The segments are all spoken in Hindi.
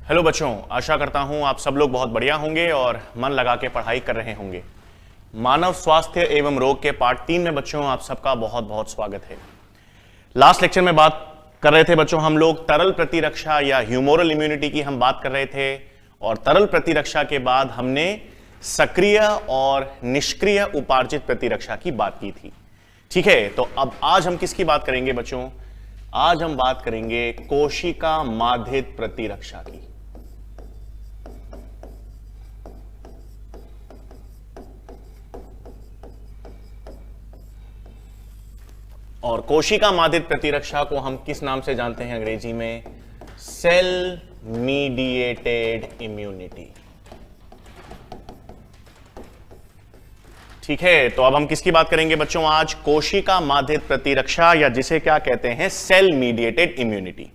हेलो बच्चों, आशा करता हूं आप सब लोग बहुत बढ़िया होंगे और मन लगा के पढ़ाई कर रहे होंगे। मानव स्वास्थ्य एवं रोग के पार्ट 3 में बच्चों आप सबका बहुत बहुत स्वागत है। लास्ट लेक्चर में बात कर रहे थे बच्चों हम लोग तरल प्रतिरक्षा या ह्यूमोरल इम्यूनिटी की हम बात कर रहे थे, और तरल प्रतिरक्षा के बाद हमने सक्रिय और निष्क्रिय उपार्जित प्रतिरक्षा की बात की थी। ठीक है, तो अब आज हम किसकी बात करेंगे बच्चों? आज हम बात करेंगे कोशिका माध्यित प्रतिरक्षा की। और कोशिका माध्यित प्रतिरक्षा को हम किस नाम से जानते हैं अंग्रेजी में? Cell mediated immunity. ठीक है, तो अब हम किसकी बात करेंगे बच्चों? आज कोशिका माध्यित प्रतिरक्षा, या जिसे क्या कहते हैं, सेल मीडिएटेड इम्यूनिटी।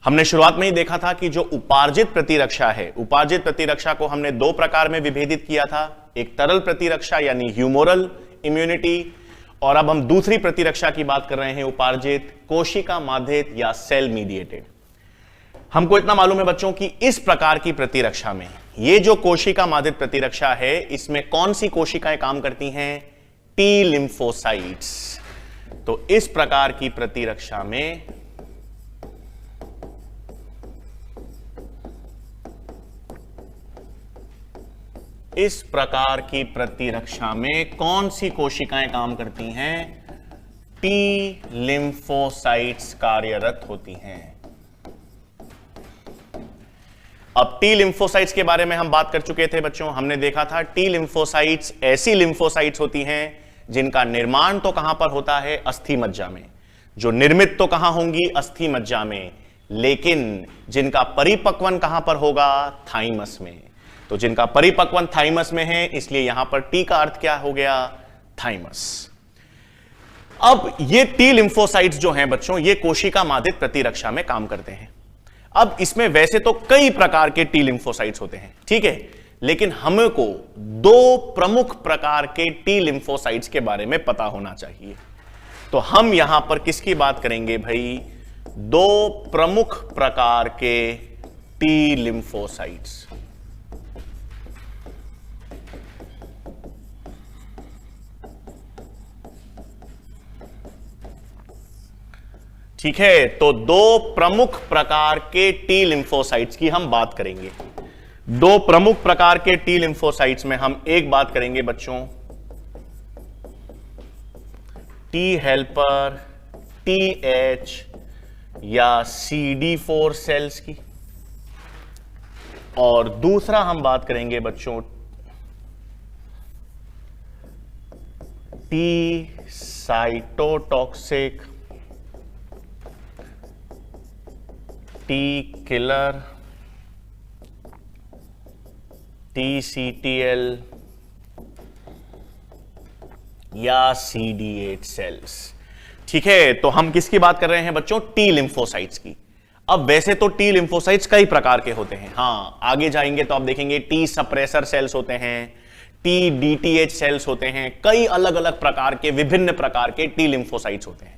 हमने शुरुआत में ही देखा था कि जो उपार्जित प्रतिरक्षा है, उपार्जित प्रतिरक्षा को हमने दो प्रकार में विभेदित किया था। एक तरल प्रतिरक्षा यानी ह्यूमोरल इम्यूनिटी, और अब हम दूसरी प्रतिरक्षा की बात कर रहे हैं, उपार्जित कोशिका माध्यित या सेल मीडिएटेड। हमको इतना मालूम है बच्चों कि इस प्रकार की प्रतिरक्षा में, ये जो कोशिका माध्यित प्रतिरक्षा है, इसमें कौन सी कोशिकाएं काम करती हैं? T lymphocytes. तो इस प्रकार की प्रतिरक्षा में कौन सी कोशिकाएं काम करती हैं? टी लिम्फोसाइट्स कार्यरत होती हैं। अब टी लिम्फोसाइट्स के बारे में हम बात कर चुके थे बच्चों। हमने देखा था टी लिम्फोसाइट्स ऐसी लिम्फोसाइट्स होती हैं जिनका निर्माण तो कहां पर होता है? अस्थि मज्जा में। जो निर्मित तो कहां होंगी? अस्थि मज्जा में, लेकिन जिनका परिपक्वन कहां पर होगा? थाइमस में। तो जिनका परिपक्वन थाइमस में है, इसलिए यहां पर टी का अर्थ क्या हो गया? थाइमस। अब ये टी लिम्फोसाइट्स जो हैं बच्चों, ये कोशिका माध्यित प्रतिरक्षा में काम करते हैं। अब इसमें वैसे तो कई प्रकार के टी लिम्फोसाइट्स होते हैं, ठीक है, लेकिन हमको दो प्रमुख प्रकार के टी लिम्फोसाइट्स के बारे में पता होना चाहिए। तो हम यहां पर किसकी बात करेंगे भाई? दो प्रमुख प्रकार के टी लिम्फोसाइट्स। ठीक है, तो दो प्रमुख प्रकार के टी लिम्फोसाइट्स की हम बात करेंगे। दो प्रमुख प्रकार के टी लिम्फोसाइट्स में हम एक बात करेंगे बच्चों, टी हेल्पर, TH या CD4 सेल्स की, और दूसरा हम बात करेंगे बच्चों T cytotoxic, T killer, TCTL या CD8 सेल्स। ठीक है, तो हम किसकी बात कर रहे हैं बच्चों? टी लिम्फोसाइट्स की। अब वैसे तो टी लिम्फोसाइट्स कई प्रकार के होते हैं। हाँ, आगे जाएंगे तो आप देखेंगे टी सप्रेसर सेल्स होते हैं, टी DTH सेल्स होते हैं, कई अलग अलग प्रकार के, विभिन्न प्रकार के टी लिम्फोसाइट्स होते हैं।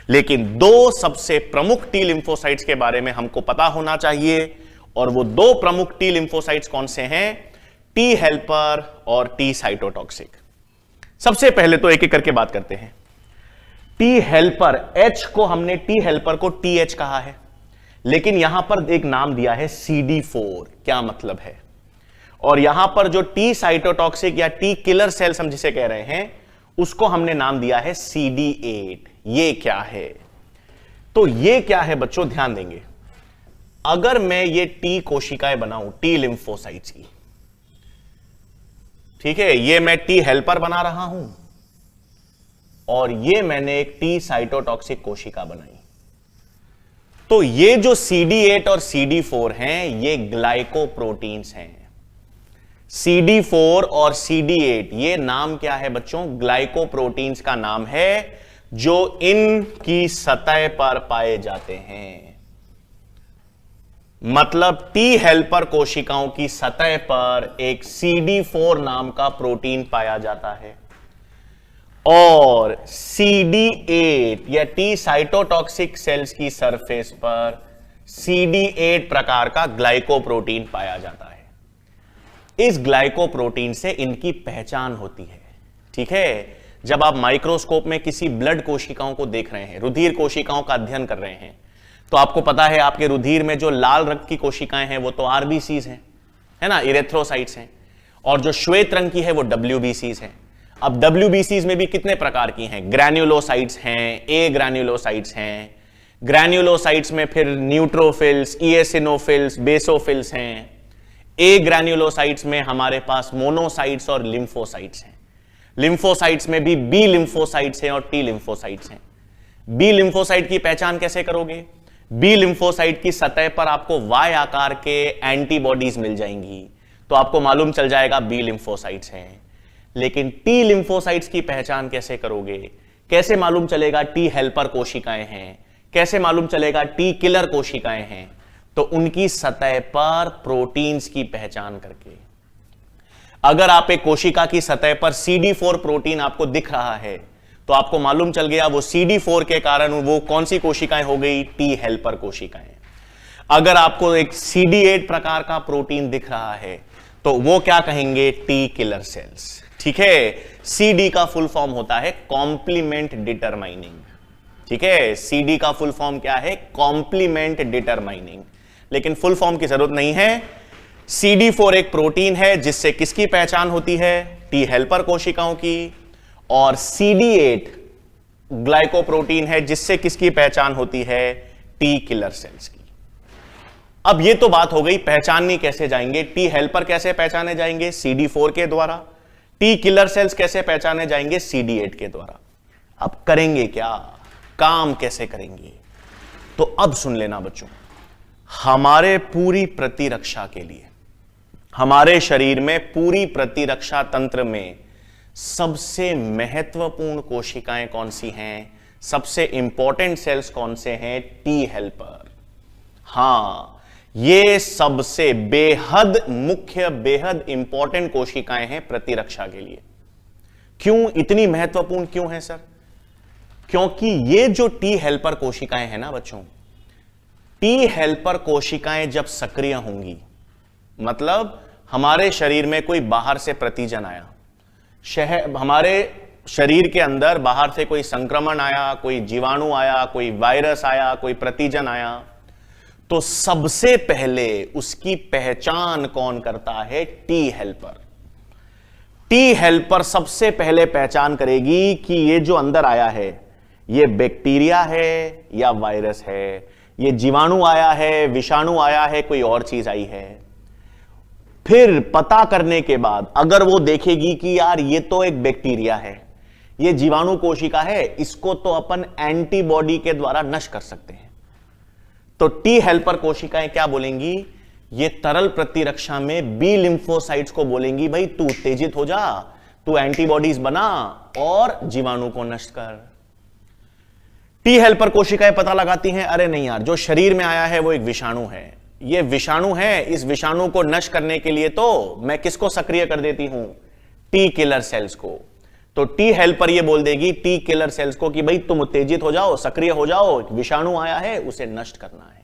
लेकिन दो सबसे प्रमुख टी लिम्फोसाइट्स के बारे में हमको पता होना चाहिए, और वो दो प्रमुख टी लिम्फोसाइट्स कौन से हैं? टी हेल्पर और टी साइटोटॉक्सिक। सबसे पहले तो एक एक करके बात करते हैं। टी हेल्पर, H को हमने टी हेल्पर को TH कहा है, लेकिन यहां पर एक नाम दिया है CD4। क्या मतलब है? और यहां पर जो टी साइटोटॉक्सिक या टी किलर सेल्स हम जिसे कह रहे हैं, उसको हमने नाम दिया है CD8। ये क्या है? तो ये क्या है बच्चों? ध्यान देंगे। अगर मैं ये टी कोशिकाएं बनाऊं टी लिम्फोसाइट्स की, ठीक है, ये मैं टी हेल्पर बना रहा हूं और ये मैंने एक टी साइटोटॉक्सिक कोशिका बनाई, तो ये जो CD8 और CD4 हैं, ये ग्लाइकोप्रोटीन्स हैं। CD4 और CD8 ये नाम क्या है बच्चों? ग्लाइकोप्रोटीन्स का नाम है, जो इनकी सतह पर पाए जाते हैं। मतलब टी हेल्पर कोशिकाओं की सतह पर एक CD4 नाम का प्रोटीन पाया जाता है, और CD8 या टी साइटोटॉक्सिक सेल्स की सरफेस पर CD8 प्रकार का ग्लाइकोप्रोटीन पाया जाता है। इस ग्लाइकोप्रोटीन से इनकी पहचान होती है। ठीक है, जब आप माइक्रोस्कोप में किसी ब्लड कोशिकाओं को देख रहे हैं, रुधिर कोशिकाओं का अध्ययन कर रहे हैं, तो आपको पता है आपके रुधिर में जो लाल रंग की कोशिकाएं हैं वो तो आरबीसीज हैं, है ना, इरेथ्रोसाइट्स हैं, और जो श्वेत रंग की है वो डब्ल्यूबीसीज हैं। अब डब्ल्यूबीसीज में भी कितने प्रकार की हैं? ग्रैन्युलोसाइट्स हैं, ए ग्रैन्युलोसाइट्स हैं, ग्रैन्युलोसाइट्स में फिर न्यूट्रोफिल्स, इएसिनोफिल्स, बेसोफिल्स हैं। ए ग्रैन्युलोसाइट्स में हमारे पास मोनोसाइट्स और लिम्फोसाइट्स हैं। लिम्फोसाइट्स में भी बी लिम्फोसाइट्स हैं और टी लिम्फोसाइट्स हैं। बी लिम्फोसाइट की पहचान कैसे करोगे? बी लिम्फोसाइट की सतह पर आपको वाई आकार के एंटीबॉडीज मिल जाएंगी, तो आपको मालूम चल जाएगा बी लिम्फोसाइट्स हैं। लेकिन टी लिम्फोसाइट्स की पहचान कैसे करोगे? कैसे मालूम चलेगा टी हेल्पर कोशिकाएं हैं? कैसे मालूम चलेगा टी किलर कोशिकाएं हैं? तो उनकी सतह पर प्रोटीन्स की पहचान करके। अगर आप एक कोशिका की सतह पर CD4 प्रोटीन आपको दिख रहा है तो आपको मालूम चल गया वो CD4 के कारण वो कौन सी कोशिकाएं हो गई? टी हेल्पर कोशिकाएं। अगर आपको एक CD8 प्रकार का प्रोटीन दिख रहा है तो वो क्या कहेंगे? T killer cells. ठीक है, CD का फुल फॉर्म होता है कॉम्प्लीमेंट डिटरमाइनिंग। ठीक है, CD का फुल फॉर्म क्या है? Complement determining. लेकिन फुल फॉर्म की जरूरत नहीं है। CD4 एक प्रोटीन है जिससे किसकी पहचान होती है? टी हेल्पर कोशिकाओं की। और CD8 ग्लाइकोप्रोटीन है जिससे किसकी पहचान होती है? टी किलर सेल्स की। अब ये तो बात हो गई, पहचाननी कैसे जाएंगे? टी हेल्पर कैसे पहचाने जाएंगे? CD4 के द्वारा। टी किलर सेल्स कैसे पहचाने जाएंगे? CD8 के द्वारा। अब करेंगे क्या? काम कैसे करेंगे? तो अब सुन लेना बच्चों, हमारे पूरी प्रतिरक्षा के लिए, हमारे शरीर में पूरी प्रतिरक्षा तंत्र में सबसे महत्वपूर्ण कोशिकाएं कौन सी हैं? सबसे इंपॉर्टेंट सेल्स कौन से हैं? T helper. हां, ये सबसे बेहद मुख्य, बेहद इंपॉर्टेंट कोशिकाएं हैं प्रतिरक्षा के लिए। क्यों इतनी महत्वपूर्ण क्यों है सर? क्योंकि ये जो टी हेल्पर कोशिकाएं हैं ना बच्चों, टी हेल्पर कोशिकाएं जब सक्रिय होंगी, मतलब हमारे शरीर में कोई बाहर से प्रतिजन आया, हमारे शरीर के अंदर बाहर से कोई संक्रमण आया, कोई जीवाणु आया, कोई वायरस आया, कोई प्रतिजन आया, तो सबसे पहले उसकी पहचान कौन करता है? T helper. टी हेल्पर सबसे पहले पहचान करेगी कि ये जो अंदर आया है ये बैक्टीरिया है या वायरस है, ये जीवाणु आया है, विषाणु आया है, कोई और चीज आई है। फिर पता करने के बाद अगर वो देखेगी कि यार ये तो एक बैक्टीरिया है, ये जीवाणु कोशिका है, इसको तो अपन एंटीबॉडी के द्वारा नष्ट कर सकते हैं, तो टी हेल्पर कोशिकाएं क्या बोलेंगी? ये तरल प्रतिरक्षा में बी लिम्फोसाइट्स को बोलेंगी, भाई तू उत्तेजित हो जा, तू एंटीबॉडीज बना और जीवाणु को नष्ट कर। टी हेल्पर कोशिकाएं पता लगाती हैं, अरे नहीं यार, जो शरीर में आया है वो एक विषाणु है, ये विषाणु है, इस विषाणु को नष्ट करने के लिए तो मैं किसको सक्रिय कर देती हूं? टी किलर सेल्स को। तो टी हेल्पर ये बोल देगी टी किलर सेल्स को कि भाई तुम उत्तेजित हो जाओ, सक्रिय हो जाओ, विषाणु आया है, उसे नष्ट करना है।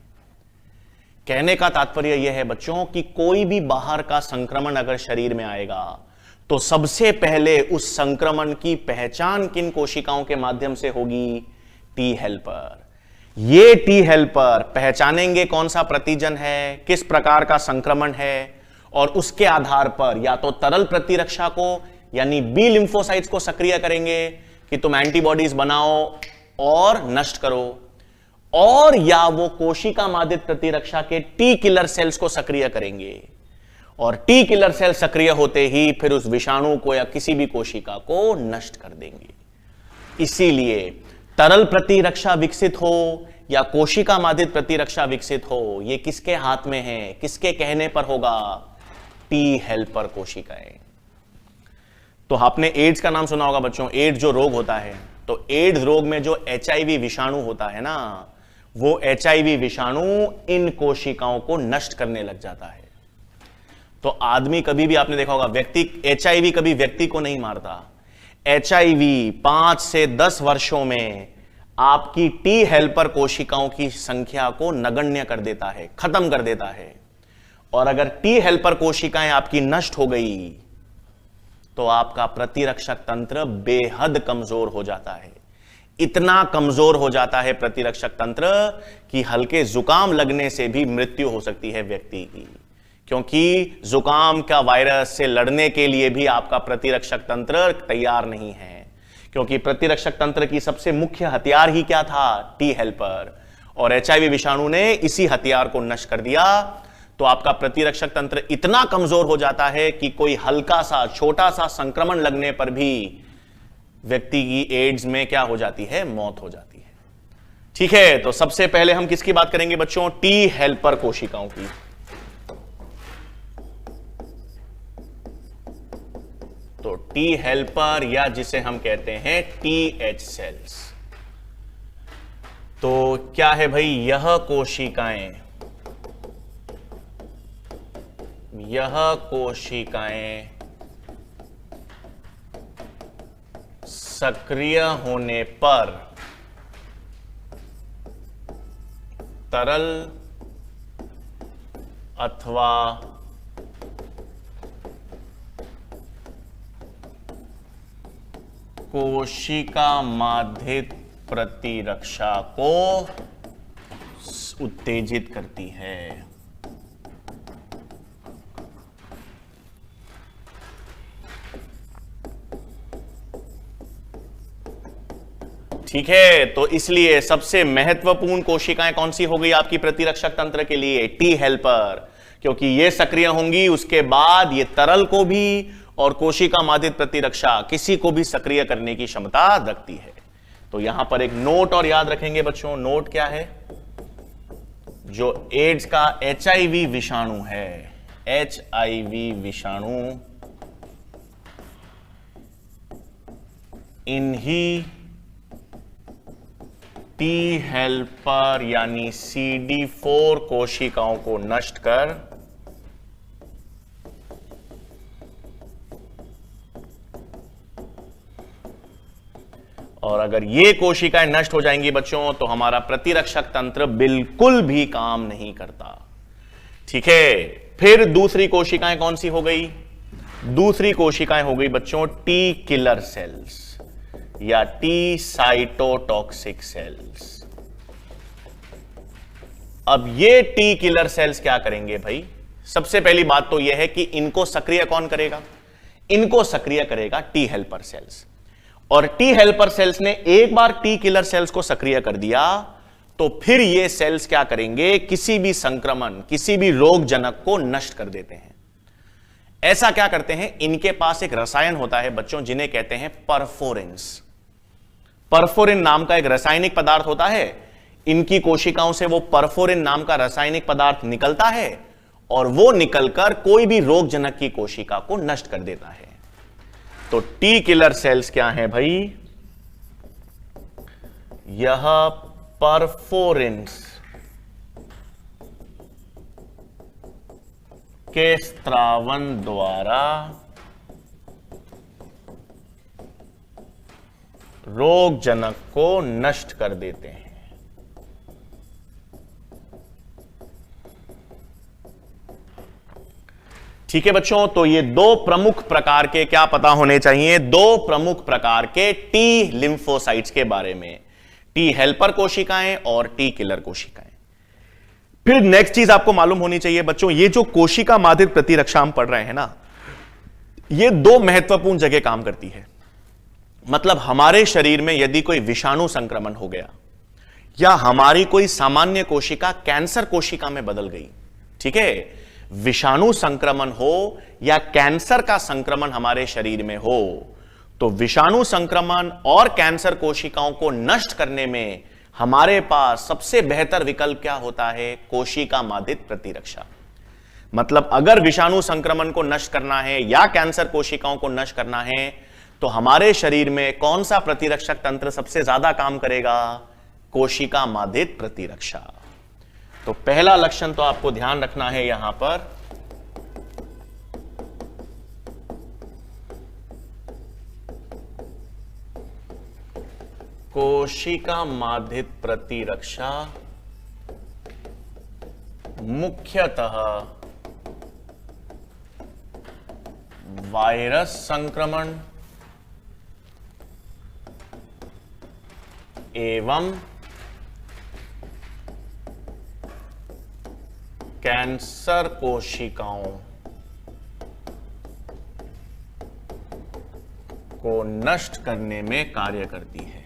कहने का तात्पर्य यह है बच्चों कि कोई भी बाहर का संक्रमण अगर शरीर में आएगा तो सबसे पहले उस संक्रमण की पहचान किन कोशिकाओं के माध्यम से होगी? T helper. ये टी हेल्पर पहचानेंगे कौन सा प्रतिजन है, किस प्रकार का संक्रमण है, और उसके आधार पर या तो तरल प्रतिरक्षा को यानी बी लिम्फोसाइट्स को सक्रिय करेंगे कि तुम एंटीबॉडीज बनाओ और नष्ट करो, और या वो कोशिका माध्यित प्रतिरक्षा के टी किलर सेल्स को सक्रिय करेंगे, और टी किलर सेल सक्रिय होते ही फिर उस विषाणु को या किसी भी कोशिका को नष्ट कर देंगे। इसीलिए तरल प्रतिरक्षा विकसित हो या कोशिका माध्यित प्रतिरक्षा विकसित हो, ये किसके हाथ में है, किसके कहने पर होगा? टी हेल्पर कोशिकाएं। तो आपने एड्स का नाम सुना होगा बच्चों। एड्स जो रोग होता है, तो एड्स रोग में जो HIV विषाणु होता है ना, वो HIV विषाणु इन कोशिकाओं को नष्ट करने लग जाता है। तो आदमी कभी भी आपने देखा होगा, व्यक्ति HIV कभी व्यक्ति को नहीं मारता। HIV 5 से 10 वर्षों में आपकी टी हेल्पर कोशिकाओं की संख्या को नगण्य कर देता है, खत्म कर देता है। और अगर टी हेल्पर कोशिकाएं आपकी नष्ट हो गई तो आपका प्रतिरक्षक तंत्र बेहद कमजोर हो जाता है। इतना कमजोर हो जाता है प्रतिरक्षक तंत्र कि हल्के जुकाम लगने से भी मृत्यु हो सकती है व्यक्ति की, क्योंकि जुकाम का वायरस से लड़ने के लिए भी आपका प्रतिरक्षक तंत्र तैयार नहीं है। क्योंकि प्रतिरक्षक तंत्र की सबसे मुख्य हथियार ही क्या था? T helper. और एचआईवी विषाणु ने इसी हथियार को नष्ट कर दिया। तो आपका प्रतिरक्षक तंत्र इतना कमजोर हो जाता है कि कोई हल्का सा छोटा सा संक्रमण लगने पर भी व्यक्ति की एड्स में क्या हो जाती है? मौत हो जाती है। ठीक है, तो सबसे पहले हम किसकी बात करेंगे बच्चों? टी हेल्पर कोशिकाओं की। तो टी हेल्पर या जिसे हम कहते हैं टीएच सेल्स, तो क्या है भाई? यह कोशिकाएं सक्रिय होने पर तरल अथवा कोशिका माध्यित प्रतिरक्षा को उत्तेजित करती है। ठीक है, तो इसलिए सबसे महत्वपूर्ण कोशिकाएं कौन सी हो गई आपकी प्रतिरक्षक तंत्र के लिए? टी हेल्पर, क्योंकि ये सक्रिय होंगी, उसके बाद ये तरल को भी और कोशिका माध्यित प्रतिरक्षा किसी को भी सक्रिय करने की क्षमता रखती है। तो यहां पर एक नोट और याद रखेंगे बच्चों। नोट क्या है? जो एड्स का एचआईवी विषाणु है, एचआईवी विषाणु इन्हीं टी हेल्पर यानी CD4 कोशिकाओं को नष्ट कर और अगर ये कोशिकाएं नष्ट हो जाएंगी बच्चों तो हमारा प्रतिरक्षक तंत्र बिल्कुल भी काम नहीं करता। ठीक है, फिर दूसरी कोशिकाएं कौन सी हो गई? दूसरी कोशिकाएं हो गई बच्चों टी किलर सेल्स या टी साइटोटॉक्सिक सेल्स। अब ये टी किलर सेल्स क्या करेंगे भाई? सबसे पहली बात तो यह है कि इनको सक्रिय कौन करेगा? इनको सक्रिय करेगा टी हेल्पर सेल्स। और टी हेल्पर सेल्स ने एक बार टी किलर सेल्स को सक्रिय कर दिया तो फिर ये सेल्स क्या करेंगे? किसी भी संक्रमण, किसी भी रोग जनक को नष्ट कर देते हैं। ऐसा क्या करते हैं? इनके पास एक रसायन होता है बच्चों जिन्हें कहते हैं परफोरिन्स। परफोरिन नाम का एक रासायनिक पदार्थ होता है। इनकी कोशिकाओं से वो परफोरिन नाम का रासायनिक पदार्थ निकलता है और वो निकलकर कोई भी रोग जनक की कोशिका को नष्ट कर देता है। तो टी किलर सेल्स क्या है भाई? यह परफोरिन्स के स्त्रावन द्वारा रोग जनक को नष्ट कर देते हैं। ठीक है बच्चों, तो ये दो प्रमुख प्रकार के क्या पता होने चाहिए? दो प्रमुख प्रकार के टी लिम्फोसाइट्स के बारे में, टी हेल्पर कोशिकाएं और टी किलर कोशिकाएं। फिर नेक्स्ट चीज आपको मालूम होनी चाहिए बच्चों, ये जो कोशिका माध्यित प्रतिरक्षा हम पढ़ रहे हैं ना, ये दो महत्वपूर्ण जगह काम करती है। मतलब हमारे शरीर में यदि कोई विषाणु संक्रमण हो गया या हमारी कोई सामान्य कोशिका कैंसर कोशिका में बदल गई, ठीक है, विषाणु संक्रमण हो या कैंसर का संक्रमण हमारे शरीर में हो, तो विषाणु संक्रमण और कैंसर कोशिकाओं को नष्ट करने में हमारे पास सबसे बेहतर विकल्प क्या होता है? कोशिका माध्यित प्रतिरक्षा। मतलब अगर विषाणु संक्रमण को नष्ट करना है या कैंसर कोशिकाओं को नष्ट करना है तो हमारे शरीर में कौन सा प्रतिरक्षक तंत्र सबसे ज्यादा काम करेगा? कोशिका माध्यित प्रतिरक्षा। तो पहला लक्षण तो आपको ध्यान रखना है यहां पर, कोशिका माध्यित प्रतिरक्षा मुख्यतः वायरस संक्रमण एवं कैंसर कोशिकाओं को नष्ट करने में कार्य करती है।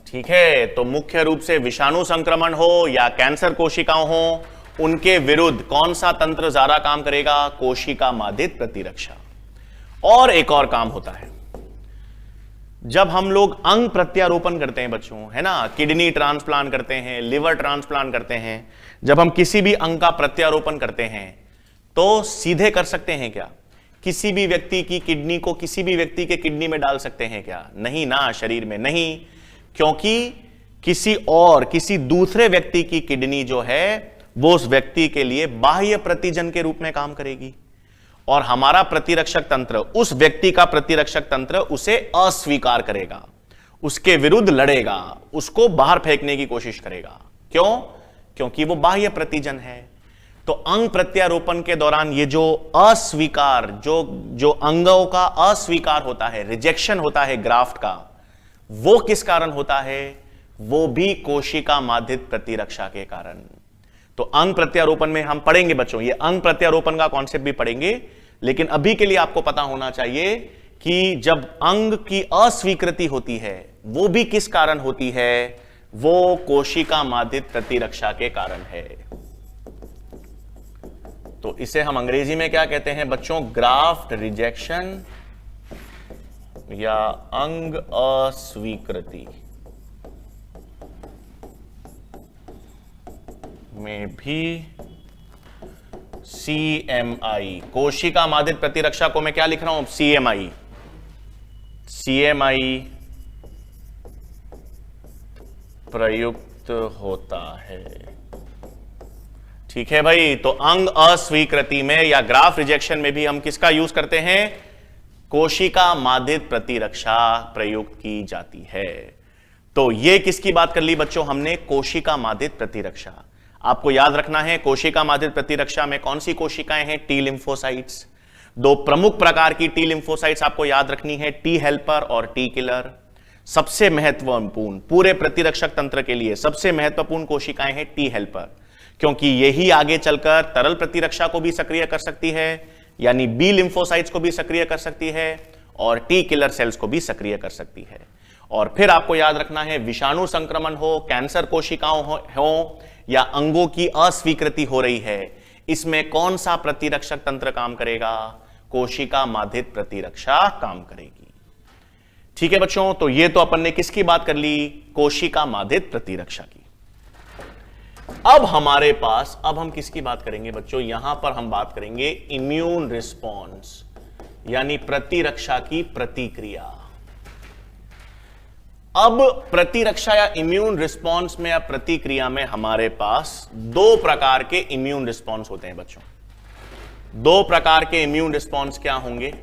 ठीक है, तो मुख्य रूप से विषाणु संक्रमण हो या कैंसर कोशिकाओं हो, उनके विरुद्ध कौन सा तंत्र ज्यादा काम करेगा? कोशिका माध्यित प्रतिरक्षा। और एक और काम होता है, जब हम लोग अंग प्रत्यारोपण करते हैं बच्चों, है ना, किडनी ट्रांसप्लांट करते हैं, लिवर ट्रांसप्लांट करते हैं, जब हम किसी भी अंग का प्रत्यारोपण करते हैं तो सीधे कर सकते हैं क्या? किसी भी व्यक्ति की किडनी को किसी भी व्यक्ति के किडनी में डाल सकते हैं क्या? नहीं ना, शरीर में नहीं, क्योंकि किसी दूसरे व्यक्ति की किडनी जो है वो उस व्यक्ति के लिए बाह्य प्रतिजन के रूप में काम करेगी, और हमारा प्रतिरक्षक तंत्र, उस व्यक्ति का प्रतिरक्षक तंत्र उसे अस्वीकार करेगा, उसके विरुद्ध लड़ेगा, उसको बाहर फेंकने की कोशिश करेगा। क्यों? क्योंकि वो बाह्य प्रतिजन है। तो अंग प्रत्यारोपण के दौरान ये जो अस्वीकार, जो अंगों का अस्वीकार होता है, रिजेक्शन होता है ग्राफ्ट का, वो किस कारण होता है? वो भी कोशिका माध्यित प्रतिरक्षा के कारण। तो अंग प्रत्यारोपण में हम पढ़ेंगे बच्चों, ये अंग प्रत्यारोपण का कॉन्सेप्ट भी पढ़ेंगे, लेकिन अभी के लिए आपको पता होना चाहिए कि जब अंग की अस्वीकृति होती है वो भी किस कारण होती है? वो कोशिका माध्यित प्रतिरक्षा के कारण है। तो इसे हम अंग्रेजी में क्या कहते हैं बच्चों? ग्राफ्ट रिजेक्शन या अंग अस्वीकृति में भी CMI, कोशिका माध्यित प्रतिरक्षा को मैं क्या लिख रहा हूं? CMI प्रयुक्त होता है। ठीक है भाई, तो अंग अस्वीकृति में या ग्राफ रिजेक्शन में भी हम किसका यूज करते हैं? कोशिका माध्यित प्रतिरक्षा प्रयुक्त की जाती है। तो ये किसकी बात कर ली बच्चों हमने? कोशिका माध्यित प्रतिरक्षा। आपको याद रखना है कोशिका माध्यित प्रतिरक्षा में कौन सी कोशिकाएं हैं? T lymphocytes. दो प्रमुख प्रकार की टी लिम्फोसाइट्स आपको याद रखनी है, टी हेल्पर और टी किलर। सबसे महत्वपूर्ण, पूरे प्रतिरक्षक तंत्र के लिए सबसे महत्वपूर्ण कोशिकाएं हैं टी हेल्पर, क्योंकि यही आगे चलकर तरल प्रतिरक्षा को भी सक्रिय कर सकती है, यानी बी लिम्फोसाइट्स को भी सक्रिय कर सकती है और टी किलर सेल्स को भी सक्रिय कर सकती है। और फिर आपको याद रखना है, विषाणु संक्रमण हो, कैंसर कोशिकाओं हो या अंगों की अस्वीकृति हो रही है, इसमें कौन सा प्रतिरक्षक तंत्र काम करेगा? कोशिका माध्यित प्रतिरक्षा काम करेगी। ठीक है बच्चों, तो ये तो अपन ने किसकी बात कर ली? कोशिका माध्यित प्रतिरक्षा की। अब हमारे पास, अब हम किसकी बात करेंगे बच्चों? यहां पर हम बात करेंगे इम्यून रिस्पॉन्स, यानी प्रतिरक्षा की प्रतिक्रिया। अब प्रतिरक्षा या इम्यून रिस्पॉन्स में या प्रतिक्रिया में हमारे पास दो प्रकार के इम्यून रिस्पॉन्स होते हैं बच्चों। दो प्रकार के इम्यून रिस्पॉन्स क्या होंगे?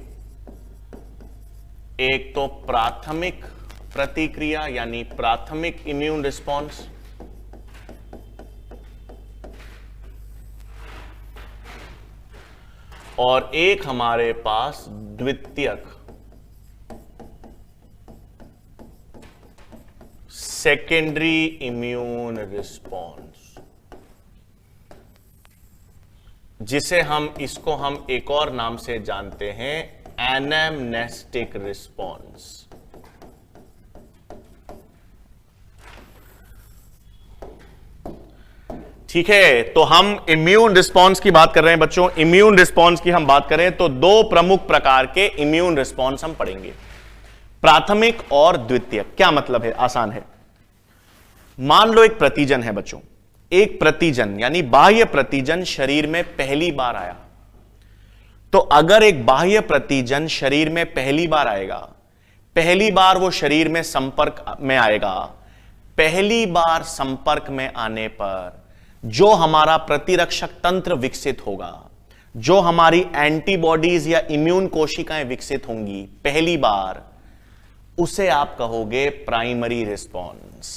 एक तो प्राथमिक प्रतिक्रिया यानी प्राथमिक इम्यून रिस्पॉन्स, और एक हमारे पास द्वितीयक सेकेंडरी इम्यून रिस्पॉन्स, जिसे हम एक और नाम से जानते हैं एनामनेस्टिक रिस्पॉन्स। ठीक है, तो हम इम्यून रिस्पॉन्स की बात कर रहे हैं बच्चों। इम्यून रिस्पॉन्स की हम बात करें तो दो प्रमुख प्रकार के इम्यून रिस्पॉन्स हम पढ़ेंगे, प्राथमिक और द्वितीयक। क्या मतलब है? आसान है। मान लो एक प्रतिजन है बच्चों, एक प्रतिजन यानी बाह्य प्रतिजन शरीर में पहली बार आया, तो अगर एक बाह्य प्रतिजन शरीर में पहली बार आएगा, पहली बार वो शरीर में संपर्क में आएगा, पहली बार संपर्क में आने पर जो हमारा प्रतिरक्षक तंत्र विकसित होगा, जो हमारी एंटीबॉडीज या इम्यून कोशिकाएं विकसित होंगी पहली बार, उसे आप कहोगे प्राइमरी रिस्पॉन्स,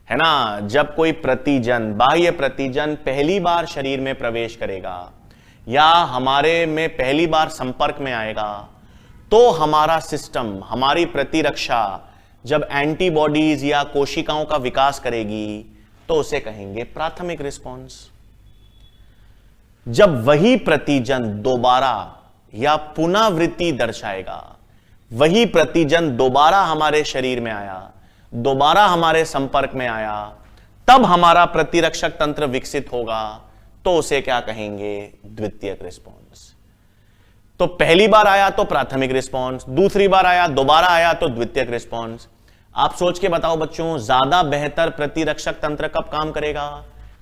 है ना। जब कोई प्रतिजन, बाह्य प्रतिजन पहली बार शरीर में प्रवेश करेगा या हमारे में पहली बार संपर्क में आएगा, तो हमारा सिस्टम, हमारी प्रतिरक्षा जब एंटीबॉडीज या कोशिकाओं का विकास करेगी तो उसे कहेंगे प्राथमिक रिस्पॉन्स। जब वही प्रतिजन दोबारा या पुनरावृत्ति दर्शाएगा, वही प्रतिजन दोबारा हमारे शरीर में आया, दोबारा हमारे संपर्क में आया, तब हमारा प्रतिरक्षक तंत्र विकसित होगा, तो उसे क्या कहेंगे? द्वितीयक रिस्पॉन्स। तो पहली बार आया तो प्राथमिक रिस्पॉन्स, दूसरी बार आया, दोबारा आया तो द्वितीयक रिस्पॉन्स। आप सोच के बताओ बच्चों, ज्यादा बेहतर प्रतिरक्षक तंत्र कब काम करेगा,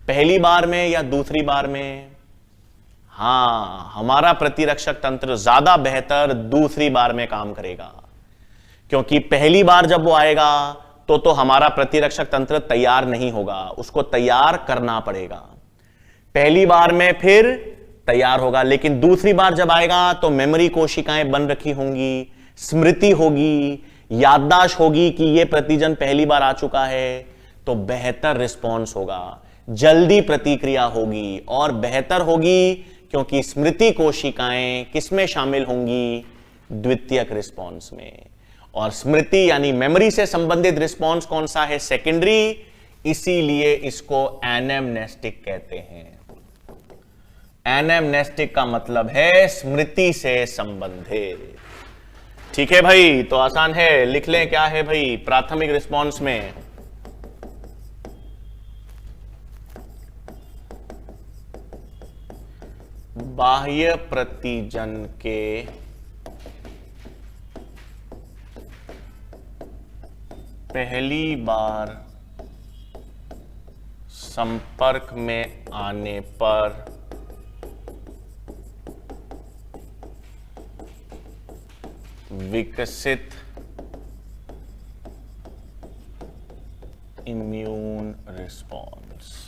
पहली बार में या दूसरी बार में? हां, हमारा प्रतिरक्षक तंत्र ज्यादा बेहतर दूसरी बार में काम करेगा, क्योंकि पहली बार जब वो आएगा तो हमारा प्रतिरक्षक तंत्र तैयार नहीं होगा, उसको तैयार करना पड़ेगा। पहली बार में फिर तैयार होगा, लेकिन दूसरी बार जब आएगा तो मेमोरी कोशिकाएं बन रखी होंगी, स्मृति होगी, याददाश्त होगी कि यह प्रतिजन पहली बार आ चुका है, तो बेहतर रिस्पॉन्स होगा, जल्दी प्रतिक्रिया होगी और बेहतर होगी, क्योंकि स्मृति कोशिकाएं किसमें शामिल होंगी? द्वितीयक रिस्पॉन्स में। और स्मृति यानी मेमोरी से संबंधित रिस्पॉन्स कौन सा है? सेकेंडरी, इसीलिए इसको एनेमनेस्टिक कहते हैं। एनेमनेस्टिक का मतलब है स्मृति से संबंधित। ठीक है भाई, तो आसान है, लिख लें क्या है भाई प्राथमिक रिस्पॉन्स में? बाह्य प्रतिजन के पहली बार संपर्क में आने पर विकसित इम्यून रिस्पॉन्स।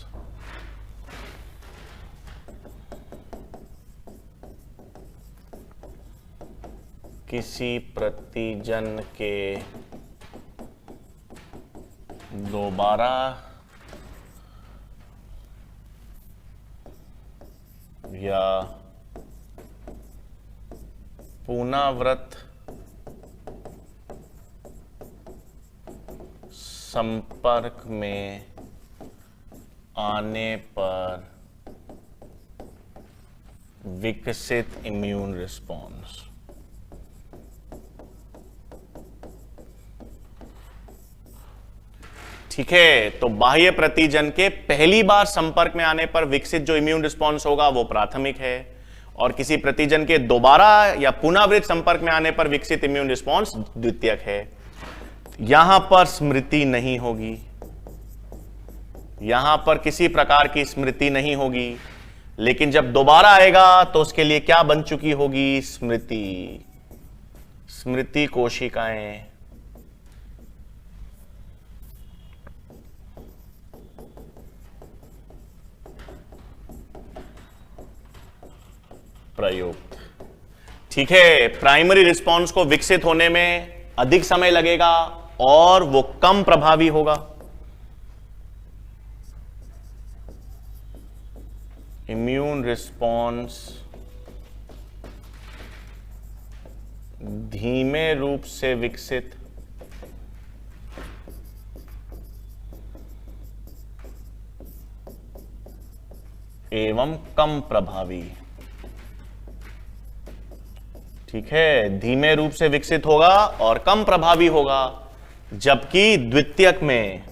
किसी प्रतिजन के दोबारा या पुनरावृत्त संपर्क में आने पर विकसित इम्यून रिस्पॉन्स। ठीक है, तो बाह्य प्रतिजन के पहली बार संपर्क में आने पर विकसित जो इम्यून रिस्पॉन्स होगा वो प्राथमिक है, और किसी प्रतिजन के दोबारा या पुनरावृत्त संपर्क में आने पर विकसित इम्यून रिस्पॉन्स द्वितीयक है। यहां पर स्मृति नहीं होगी, यहां पर किसी प्रकार की स्मृति नहीं होगी, लेकिन जब दोबारा आएगा तो उसके लिए क्या बन चुकी होगी? स्मृति। स्मृति कोशिकाएं प्रयुक्त। ठीक है, प्राइमरी रिस्पॉन्स को विकसित होने में अधिक समय लगेगा और वो कम प्रभावी होगा। इम्यून रिस्पॉन्स धीमे रूप से विकसित एवं कम प्रभावी। ठीक है, धीमे रूप से विकसित होगा और कम प्रभावी होगा, जबकि द्वितीयक में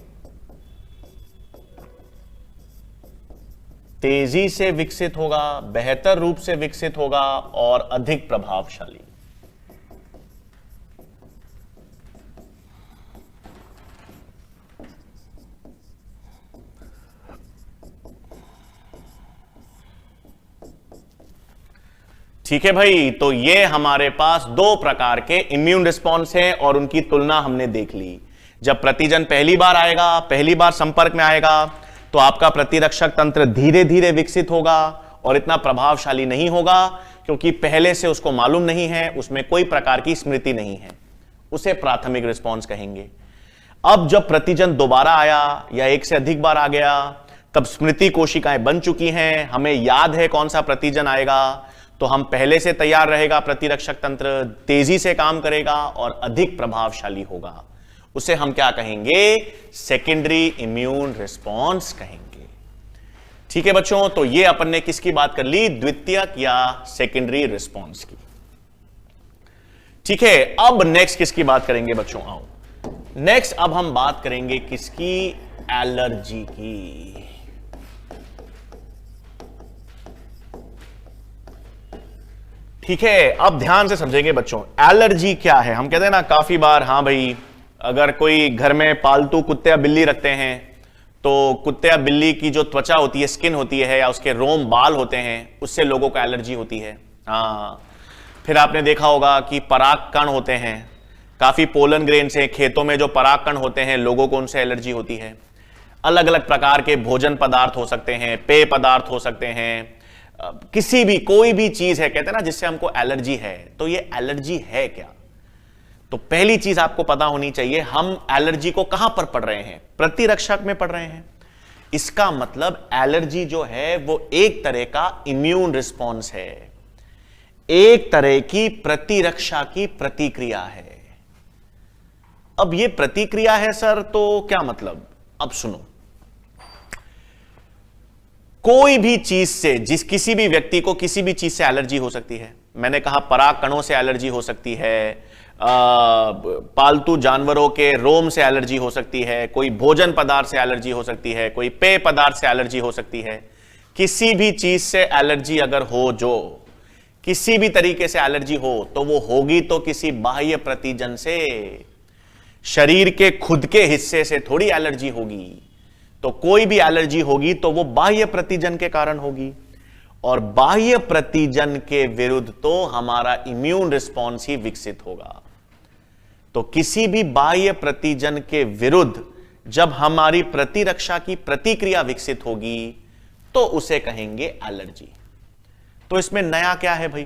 तेजी से विकसित होगा, बेहतर रूप से विकसित होगा और अधिक प्रभावशाली। ठीक है भाई, तो ये हमारे पास दो प्रकार के इम्यून रिस्पॉन्स हैं और उनकी तुलना हमने देख ली। जब प्रतिजन पहली बार आएगा, पहली बार संपर्क में आएगा, तो आपका प्रतिरक्षक तंत्र धीरे धीरे विकसित होगा और इतना प्रभावशाली नहीं होगा क्योंकि पहले से उसको मालूम नहीं है, उसमें कोई प्रकार की स्मृति नहीं है, उसे प्राथमिक रिस्पॉन्स कहेंगे। अब जब प्रतिजन दोबारा आया या एक से अधिक बार आ गया, तब स्मृति कोशिकाएं बन चुकी हैं, हमें याद है कौन सा प्रतिजन आएगा, तो हम पहले से तैयार रहेगा प्रतिरक्षक तंत्र, तेजी से काम करेगा और अधिक प्रभावशाली होगा। उसे हम क्या कहेंगे? सेकेंडरी इम्यून रिस्पॉन्स कहेंगे। ठीक है बच्चों, तो ये अपन ने किसकी बात कर ली? द्वितीयक या सेकेंडरी रिस्पॉन्स की। ठीक है, अब नेक्स्ट किसकी बात करेंगे बच्चों? आओ नेक्स्ट अब हम बात करेंगे किसकी? एलर्जी की। ठीक है, अब ध्यान से समझेंगे बच्चों, एलर्जी क्या है। हम कहते हैं ना काफी बार, हाँ भाई, अगर कोई घर में पालतू कुत्ते या बिल्ली रखते हैं तो कुत्ते या बिल्ली की जो त्वचा होती है, स्किन होती है, या उसके रोम बाल होते हैं, उससे लोगों को एलर्जी होती है। हाँ, फिर आपने देखा होगा कि पराग कण होते हैं, काफी पोलन ग्रेन से खेतों में जो पराग कण होते हैं, लोगों को उनसे एलर्जी होती है। अलग अलग प्रकार के भोजन पदार्थ हो सकते हैं, पेय पदार्थ हो सकते हैं, किसी भी कोई भी चीज है, कहते हैं ना, जिससे हमको एलर्जी है। तो ये एलर्जी है क्या? तो पहली चीज आपको पता होनी चाहिए, हम एलर्जी को कहां पर पढ़ रहे हैं? प्रतिरक्षक में पढ़ रहे हैं। इसका मतलब एलर्जी जो है वो एक तरह का इम्यून रिस्पॉन्स है, एक तरह की प्रतिरक्षा की प्रतिक्रिया है। अब ये प्रतिक्रिया है सर, तो क्या मतलब? अब सुनो, कोई भी चीज से, किसी भी व्यक्ति को किसी भी चीज से एलर्जी हो सकती है। मैंने कहा पराग कणों से एलर्जी हो सकती है, पालतू जानवरों के रोम से एलर्जी हो सकती है, कोई भोजन पदार्थ से एलर्जी हो सकती है, कोई पेय पदार्थ से एलर्जी हो सकती है। किसी भी चीज से एलर्जी अगर हो, जो किसी भी तरीके से एलर्जी हो, तो वो होगी तो किसी बाह्य प्रतिजन से, शरीर के खुद के हिस्से से थोड़ी एलर्जी होगी। तो कोई भी एलर्जी होगी तो वो बाह्य प्रतिजन के कारण होगी, और बाह्य प्रतिजन के विरुद्ध तो हमारा इम्यून रिस्पॉन्स ही विकसित होगा। तो किसी भी बाह्य प्रतिजन के विरुद्ध जब हमारी प्रतिरक्षा की प्रतिक्रिया विकसित होगी तो उसे कहेंगे एलर्जी। तो इसमें नया क्या है भाई?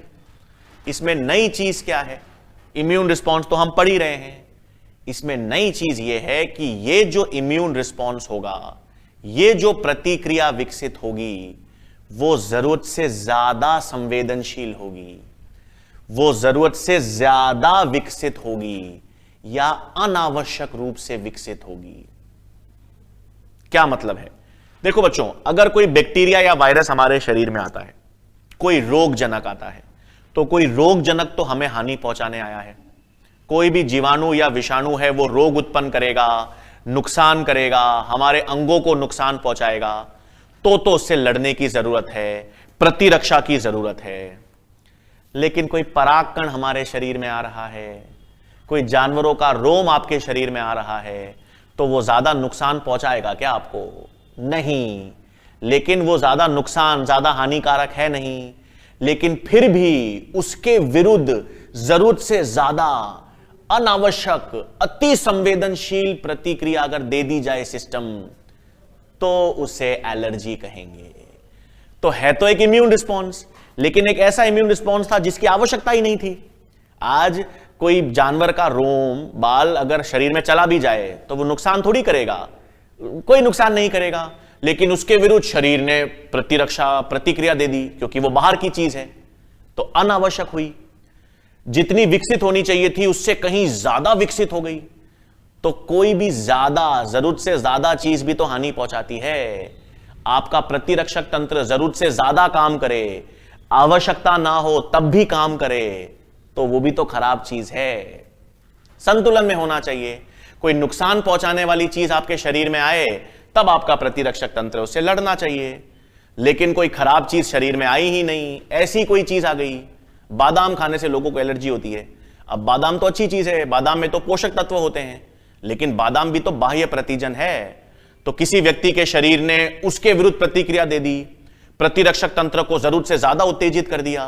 इसमें नई चीज क्या है? इम्यून रिस्पॉन्स तो हम पढ़ ही रहे हैं। इसमें नई चीज यह है कि ये जो इम्यून रिस्पॉन्स होगा, ये जो प्रतिक्रिया विकसित होगी, वो जरूरत से ज्यादा संवेदनशील होगी, वो जरूरत से ज्यादा विकसित होगी, या अनावश्यक रूप से विकसित होगी। क्या मतलब है? देखो बच्चों, अगर कोई बैक्टीरिया या वायरस हमारे शरीर में आता है, कोई रोगजनक आता है, तो कोई रोगजनक तो हमें हानि पहुंचाने आया है। कोई भी जीवाणु या विषाणु है वो रोग उत्पन्न करेगा, नुकसान करेगा, हमारे अंगों को नुकसान पहुंचाएगा, तो उससे लड़ने की जरूरत है, प्रतिरक्षा की जरूरत है। लेकिन कोई परागकण हमारे शरीर में आ रहा है, कोई जानवरों का रोम आपके शरीर में आ रहा है, तो वो ज्यादा नुकसान पहुंचाएगा क्या आपको? नहीं। लेकिन वो ज्यादा नुकसान, ज्यादा हानिकारक है नहीं, लेकिन फिर भी उसके विरुद्ध जरूरत से ज्यादा अनावश्यक, अति संवेदनशील प्रतिक्रिया अगर दे दी जाए सिस्टम, तो उसे एलर्जी कहेंगे। तो है तो एक इम्यून रिस्पॉन्स, लेकिन एक ऐसा इम्यून रिस्पॉन्स था जिसकी आवश्यकता ही नहीं थी। आज कोई जानवर का रोम बाल अगर शरीर में चला भी जाए तो वो नुकसान थोड़ी करेगा, कोई नुकसान नहीं करेगा, लेकिन उसके विरुद्ध शरीर ने प्रतिरक्षा प्रतिक्रिया दे दी क्योंकि वो बाहर की चीज है, तो अनावश्यक हुई। जितनी विकसित होनी चाहिए थी उससे कहीं ज्यादा विकसित हो गई। तो कोई भी ज्यादा, जरूरत से ज्यादा चीज भी तो हानि पहुंचाती है। आपका प्रतिरक्षक तंत्र जरूरत से ज्यादा काम करे, आवश्यकता ना हो तब भी काम करे, तो वो भी तो खराब चीज है। संतुलन में होना चाहिए। कोई नुकसान पहुंचाने वाली चीज आपके शरीर में आए तब आपका प्रतिरक्षक तंत्र उससे लड़ना चाहिए, लेकिन कोई खराब चीज शरीर में आई ही नहीं, ऐसी कोई चीज आ गई। बादाम खाने से लोगों को एलर्जी होती है। अब बादाम तो अच्छी चीज है, बादाम में तो पोषक तत्व होते हैं, लेकिन बादाम भी तो बाह्य प्रतिजन है। तो किसी व्यक्ति के शरीर ने उसके विरुद्ध प्रतिक्रिया दे दी, प्रतिरक्षक तंत्र को जरूरत से ज्यादा उत्तेजित कर दिया,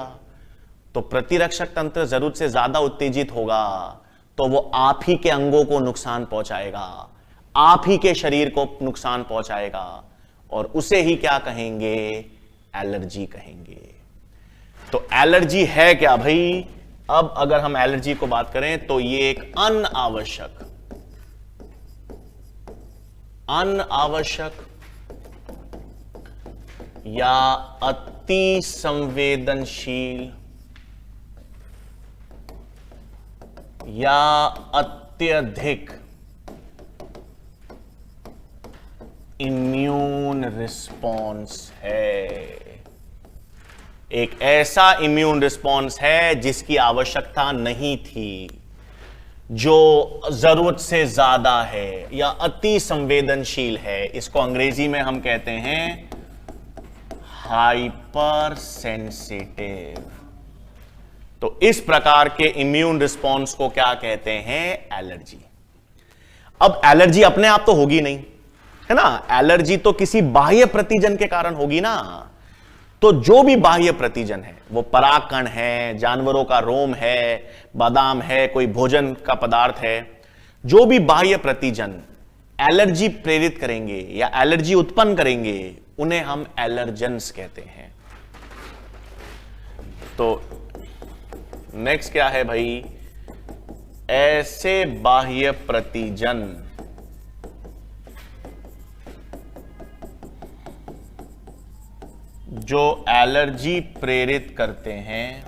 तो प्रतिरक्षक तंत्र जरूरत से ज्यादा उत्तेजित होगा तो वो आप ही के अंगों को नुकसान पहुंचाएगा, आप ही के शरीर को नुकसान पहुंचाएगा, और उसे ही क्या कहेंगे? एलर्जी कहेंगे। तो एलर्जी है क्या भाई? अब अगर हम एलर्जी को बात करें तो ये एक अनावश्यक या अति संवेदनशील या अत्यधिक इम्यून रिस्पॉन्स है। एक ऐसा इम्यून रिस्पॉन्स है जिसकी आवश्यकता नहीं थी, जो जरूरत से ज्यादा है या अति संवेदनशील है। इसको अंग्रेजी में हम कहते हैं हाइपर सेंसिटिव। तो इस प्रकार के इम्यून रिस्पॉन्स को क्या कहते हैं? एलर्जी। अब एलर्जी अपने आप तो होगी नहीं, है ना। एलर्जी तो किसी बाह्य प्रतिजन के कारण होगी ना। तो जो भी बाह्य प्रतिजन है, वो परागकण है, जानवरों का रोम है, बादाम है, कोई भोजन का पदार्थ है, जो भी बाह्य प्रतिजन एलर्जी प्रेरित करेंगे या एलर्जी उत्पन्न करेंगे, उन्हें हम एलर्जेंस कहते हैं। तो नेक्स्ट क्या है भाई? ऐसे बाह्य प्रतिजन जो एलर्जी प्रेरित करते हैं,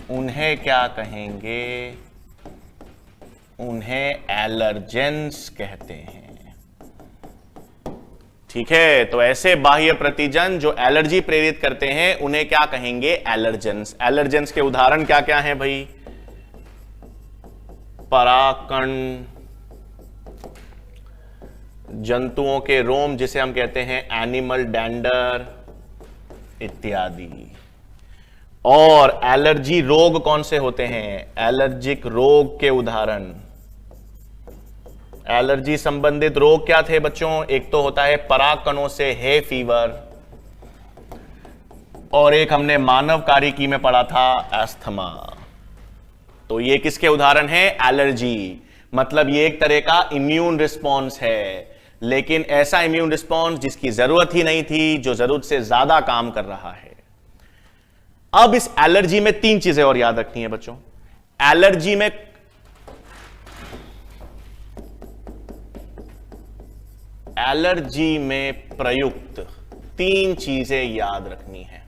उन्हें क्या कहेंगे? उन्हें एलर्जेंस कहते हैं। ठीक है, तो ऐसे बाह्य प्रतिजन जो एलर्जी प्रेरित करते हैं, उन्हें क्या कहेंगे? एलर्जेंस। एलर्जेंस के उदाहरण क्या क्या हैं भाई? परागकण, जंतुओं के रोम जिसे हम कहते हैं एनिमल डैंडर इत्यादि। और एलर्जी रोग कौन से होते हैं? एलर्जिक रोग के उदाहरण, एलर्जी संबंधित रोग क्या थे बच्चों? एक तो होता है परागकणों से हे फीवर, और एक हमने मानव कारिकी में पढ़ा था एस्थमा। तो ये किसके उदाहरण हैं? एलर्जी। मतलब ये एक तरह का इम्यून रिस्पॉन्स है, लेकिन ऐसा इम्यून रिस्पॉन्स जिसकी जरूरत ही नहीं थी, जो जरूरत से ज्यादा काम कर रहा है। अब इस एलर्जी में तीन चीजें और याद रखनी है बच्चों। एलर्जी में प्रयुक्त तीन चीजें याद रखनी है।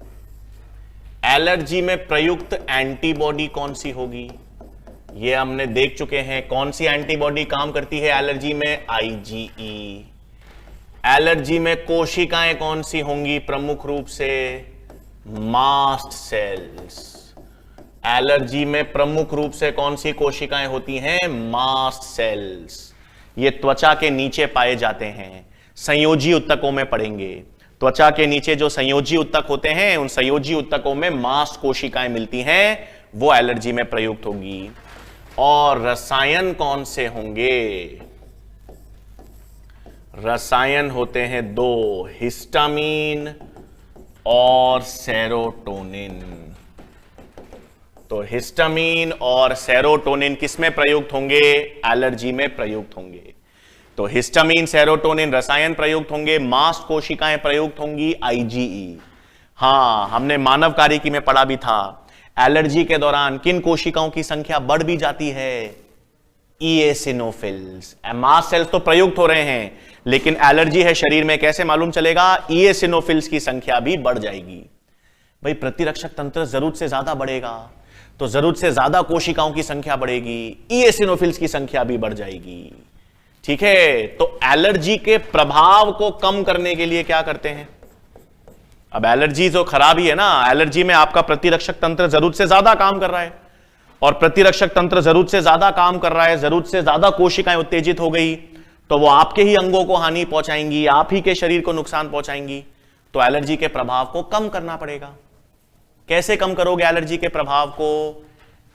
एलर्जी में प्रयुक्त एंटीबॉडी कौन सी होगी? ये हमने देख चुके हैं। कौन सी एंटीबॉडी काम करती है एलर्जी में? आईजीई। एलर्जी में कोशिकाएं कौन सी होंगी प्रमुख रूप से? Mast cells. एलर्जी में प्रमुख रूप से कौन सी कोशिकाएं होती हैं? Mast cells. ये त्वचा के नीचे पाए जाते हैं। संयोजी उत्तकों में पढ़ेंगे। त्वचा के नीचे जो संयोजी उत्तक होते हैं, उन संयोजी उत्तकों में मास्ट कोशिकाएं मिलती हैं, वो एलर्जी में प्रयुक्त होगी। और रसायन कौन से होंगे? रसायन होते हैं दो, हिस्टामीन और सेरोटोनिन। तो हिस्टामीन और सेरोटोनिन किसमें प्रयुक्त होंगे? एलर्जी में प्रयुक्त होंगे। तो हिस्टामीन, सेरोटोनिन रसायन प्रयुक्त होंगे, मास्ट कोशिकाएं प्रयुक्त होंगी, आईजीई। हां, हमने मानव कारिकी में पढ़ा भी था। एलर्जी के दौरान किन कोशिकाओं की संख्या बढ़ भी जाती है? इएसिनोफिल्स। मास्ट सेल्स तो प्रयुक्त हो रहे हैं, लेकिन एलर्जी है शरीर में, कैसे मालूम चलेगा? इएसिनोफिल्स की संख्या भी बढ़ जाएगी। भाई प्रतिरक्षक तंत्र जरूरत से ज्यादा बढ़ेगा, तो जरूरत से ज्यादा कोशिकाओं की संख्या बढ़ेगी, इएसिनोफिल्स की संख्या भी बढ़ जाएगी। ठीक है, तो एलर्जी के प्रभाव को कम करने के लिए क्या करते हैं? अब एलर्जी जो खराब ही है ना, एलर्जी में आपका प्रतिरक्षक तंत्र जरूरत से ज्यादा काम कर रहा है, और प्रतिरक्षक तंत्र जरूरत से ज्यादा काम कर रहा है, जरूरत से ज्यादा कोशिकाएं उत्तेजित हो गई, तो वो आपके ही अंगों को हानि पहुंचाएंगी, आप ही के शरीर को नुकसान पहुंचाएंगी। तो एलर्जी के प्रभाव को कम करना पड़ेगा। कैसे कम करोगे एलर्जी के प्रभाव को?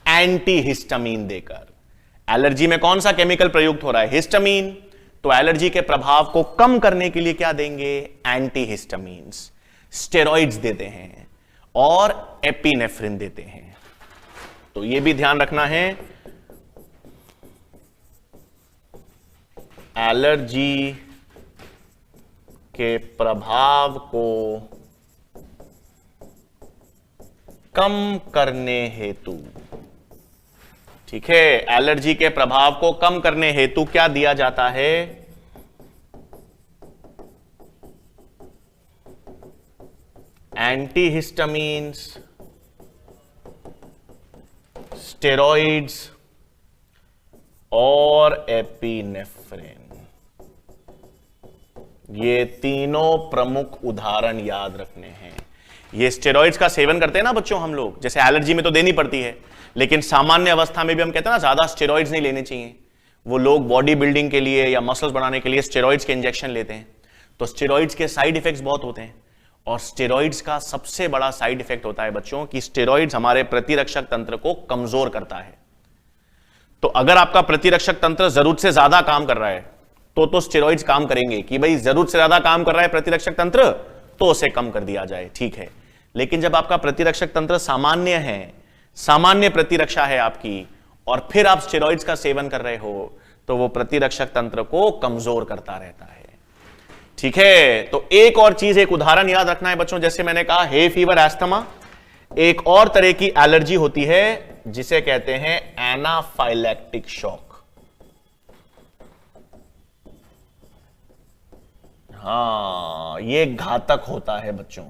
एंटीहिस्टामीन देकर। एलर्जी में कौन सा केमिकल प्रयुक्त हो रहा है? हिस्टामीन। तो एलर्जी के प्रभाव को कम करने के लिए क्या देंगे? एंटीहिस्टामीन्स। स्टेरॉइड्स देते हैं और एपिनेफ्रिन देते हैं। तो यह भी ध्यान रखना है, एलर्जी के प्रभाव को कम करने हेतु, ठीक है, एलर्जी के प्रभाव को कम करने हेतु क्या दिया जाता है? एंटीहिस्टामीन्स, स्टेरॉइड्स और एपिनेफ्रिन। ये तीनों प्रमुख उदाहरण याद रखने हैं। ये स्टेरॉइड्स का सेवन करते हैं ना बच्चों हम लोग, जैसे एलर्जी में तो देनी पड़ती है, लेकिन सामान्य अवस्था में भी हम कहते हैं ना ज्यादा स्टेरॉइड्स नहीं लेने चाहिए। वो लोग बॉडी बिल्डिंग के लिए या मसल्स बढ़ाने के लिए स्टेरॉइड्स के इंजेक्शन लेते हैं, तो स्टेरॉइड्स के साइड इफेक्ट्स बहुत होते हैं। और स्टेरॉइड्स का सबसे बड़ा साइड इफेक्ट होता है बच्चों कि स्टेरॉइड्स हमारे प्रतिरक्षक तंत्र को कमजोर करता है। तो अगर आपका प्रतिरक्षक तंत्र जरूरत से ज्यादा काम कर रहा है तो स्टेरॉइड्स काम करेंगे कि भाई जरूरत से ज्यादा काम कर रहा है प्रतिरक्षक तंत्र तो उसे कम कर दिया जाए, ठीक है। लेकिन जब आपका प्रतिरक्षक तंत्र सामान्य है, सामान्य प्रतिरक्षा है आपकी, और फिर आप स्टेरॉइड्स का सेवन कर रहे हो तो वो प्रतिरक्षक तंत्र को कमजोर करता रहता है, ठीक है। तो एक और चीज, एक उदाहरण याद रखना है बच्चों, जैसे मैंने कहा हे फीवर, एस्थमा, एक और तरह की एलर्जी होती है जिसे कहते हैं एनाफाइलैक्टिक शॉक। हाँ, ये घातक होता है बच्चों।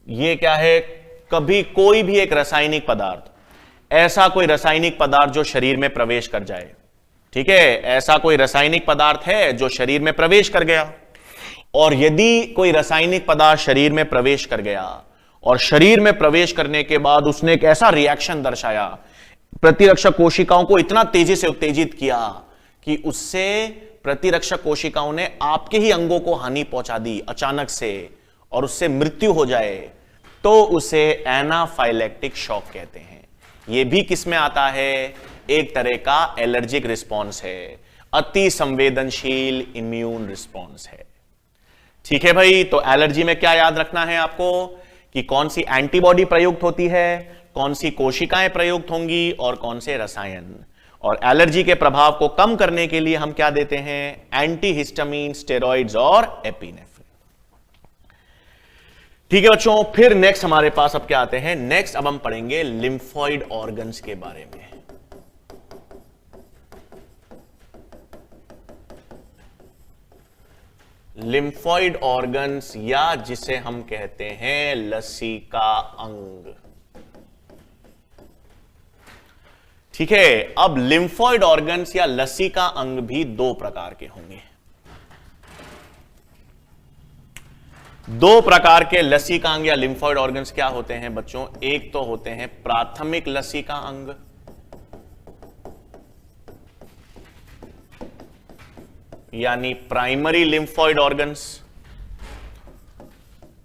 ये क्या है? कभी कोई भी एक रासायनिक पदार्थ, ऐसा कोई रासायनिक पदार्थ जो शरीर में प्रवेश कर जाए, ठीक है, ऐसा कोई रासायनिक पदार्थ है जो शरीर में प्रवेश कर गया, और यदि कोई रासायनिक पदार्थ शरीर में प्रवेश कर गया और शरीर में प्रवेश करने के बाद उसने एक ऐसा रिएक्शन दर्शाया, प्रतिरक्षक कोशिकाओं को इतना तेजी से उत्तेजित किया कि उससे प्रतिरक्षक कोशिकाओं ने आपके ही अंगों को हानि पहुंचा दी अचानक से और उससे मृत्यु हो जाए, तो उसे एनाफाइलैक्टिक शॉक कहते हैं। यह भी किसमें आता है? एक तरह का एलर्जिक रिस्पॉन्स है, अति संवेदनशील इम्यून रिस्पॉन्स है, ठीक है भाई। तो एलर्जी में क्या याद रखना है आपको कि कौन सी एंटीबॉडी प्रयुक्त होती है, कौन सी कोशिकाएं प्रयुक्त होंगी और कौन से रसायन। और एलर्जी के प्रभाव को कम करने के लिए हम क्या देते हैं? एंटीहिस्टामीन, स्टेरॉइड्स और एपिनेफ्रिन, ठीक है बच्चों। फिर नेक्स्ट हमारे पास अब क्या आते हैं? नेक्स्ट अब हम पढ़ेंगे लिम्फॉइड ऑर्गन्स के बारे में। लिम्फॉइड ऑर्गन्स या जिसे हम कहते हैं लसिका अंग, ठीक है। अब लिम्फॉइड ऑर्गन्स या लसिका अंग भी दो प्रकार के होंगे। दो प्रकार के लसिका अंग या लिम्फॉइड ऑर्गन्स क्या होते हैं बच्चों? एक तो होते हैं प्राथमिक लसिका अंग, यानी प्राइमरी लिम्फॉइड ऑर्गन्स,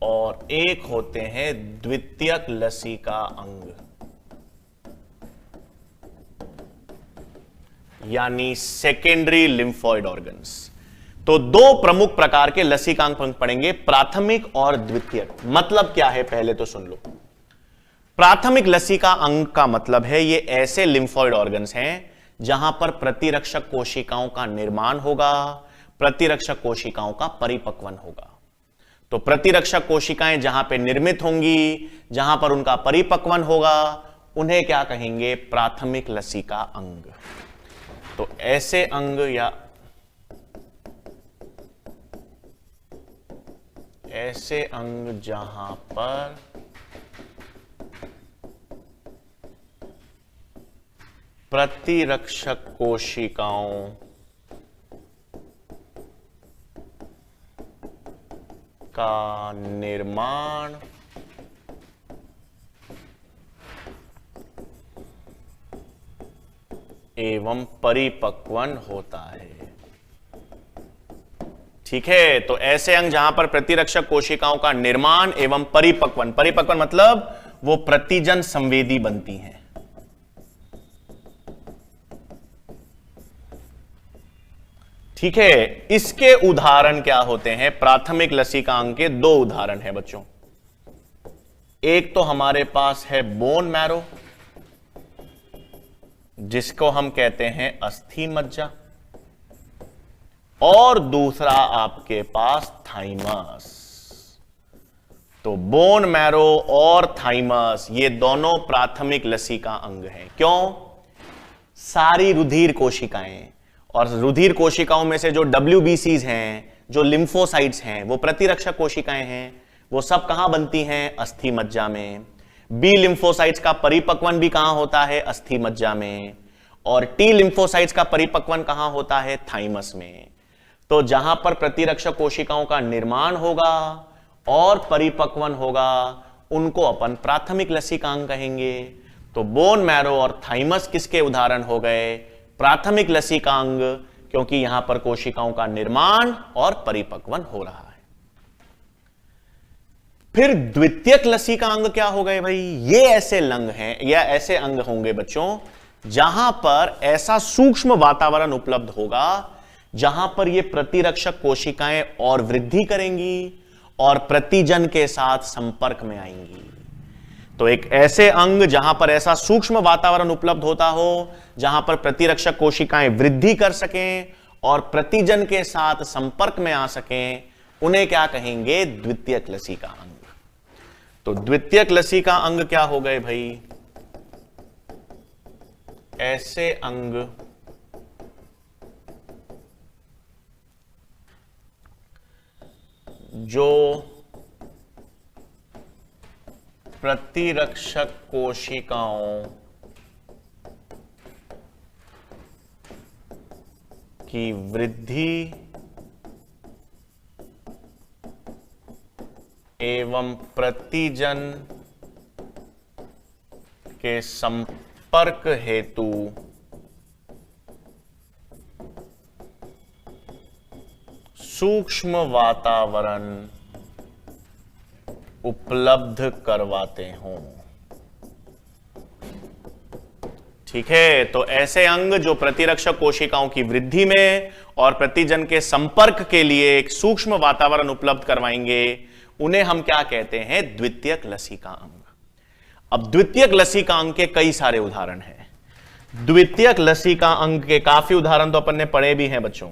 और एक होते हैं द्वितीयक लसिका अंग, यानी सेकेंडरी लिम्फॉइड ऑर्गन्स। तो दो प्रमुख प्रकार के लसिकांग पढ़ेंगे, प्राथमिक और द्वितीयक। मतलब क्या है पहले तो सुन लो। प्राथमिक लसिका अंग का मतलब है ये ऐसे लिम्फॉइड ऑर्गन्स हैं जहां पर प्रतिरक्षक कोशिकाओं का निर्माण होगा, प्रतिरक्षक कोशिकाओं का परिपक्वन होगा। तो प्रतिरक्षक कोशिकाएं जहां पे निर्मित होंगी, जहां पर उनका परिपक्वन होगा, उन्हें क्या कहेंगे? प्राथमिक लसिका अंग। तो ऐसे अंग या ऐसे अंग जहां पर प्रतिरक्षक कोशिकाओं का निर्माण एवं परिपक्वन होता है, ठीक है। तो ऐसे अंग जहां पर प्रतिरक्षक कोशिकाओं का निर्माण एवं परिपक्वन, परिपक्वन मतलब वो प्रतिजन संवेदी बनती हैं, ठीक है। इसके उदाहरण क्या होते हैं? प्राथमिक लसिका अंग के दो उदाहरण हैं बच्चों। एक तो हमारे पास है बोन मैरो, जिसको हम कहते हैं अस्थि मज्जा, और दूसरा आपके पास थाइमस। तो बोन मैरो और थाइमस ये दोनों प्राथमिक लसिका अंग हैं। क्यों? सारी रुधिर कोशिकाएं, और रुधिर कोशिकाओं में से जो WBCs हैं, जो लिम्फोसाइट्स हैं, वो प्रतिरक्षक कोशिकाएं हैं, वो सब कहां बनती हैं? अस्थि मज्जा में। बी लिम्फोसाइट्स का परिपक्वन भी कहां होता है? अस्थि मज्जा में। और टी लिम्फोसाइट्स का परिपक्वन कहां होता है? थाइमस में। तो जहां पर प्रतिरक्षक कोशिकाओं का निर्माण होगा और परिपक्वन होगा, उनको अपन प्राथमिक लसिकांग कहेंगे। तो बोन मैरो और थाइमस किसके उदाहरण हो गए? प्राथमिक लसिकांग, क्योंकि यहां पर कोशिकाओं का निर्माण और परिपक्वन हो रहा है। फिर द्वितीयक लसिकांग क्या हो गए भाई? ये ऐसे लंग हैं या ऐसे अंग होंगे बच्चों जहां पर ऐसा सूक्ष्म वातावरण उपलब्ध होगा जहां पर ये प्रतिरक्षक कोशिकाएं और वृद्धि करेंगी और प्रतिजन के साथ संपर्क में आएंगी। तो एक ऐसे अंग जहां पर ऐसा सूक्ष्म वातावरण उपलब्ध होता हो जहां पर प्रतिरक्षक कोशिकाएं वृद्धि कर सकें और प्रतिजन के साथ संपर्क में आ सकें, उन्हें क्या कहेंगे? द्वितीयक लसिका अंग। तो द्वितीयक लसिका अंग क्या हो गए भाई? ऐसे अंग जो प्रतिरक्षक कोशिकाओं की वृद्धि एवं प्रतिजन के संपर्क हेतु सूक्ष्म वातावरण उपलब्ध करवाते हों। ठीक है, तो ऐसे अंग जो प्रतिरक्षक कोशिकाओं की वृद्धि में और प्रतिजन के संपर्क के लिए एक सूक्ष्म वातावरण उपलब्ध करवाएंगे, उन्हें हम क्या कहते हैं? द्वितीयक लसिका अंग। अब द्वितीयक लसिका अंग के कई सारे उदाहरण हैं। द्वितीयक लसिका अंग के काफी उदाहरण तो अपन ने पढ़े भी हैं बच्चों।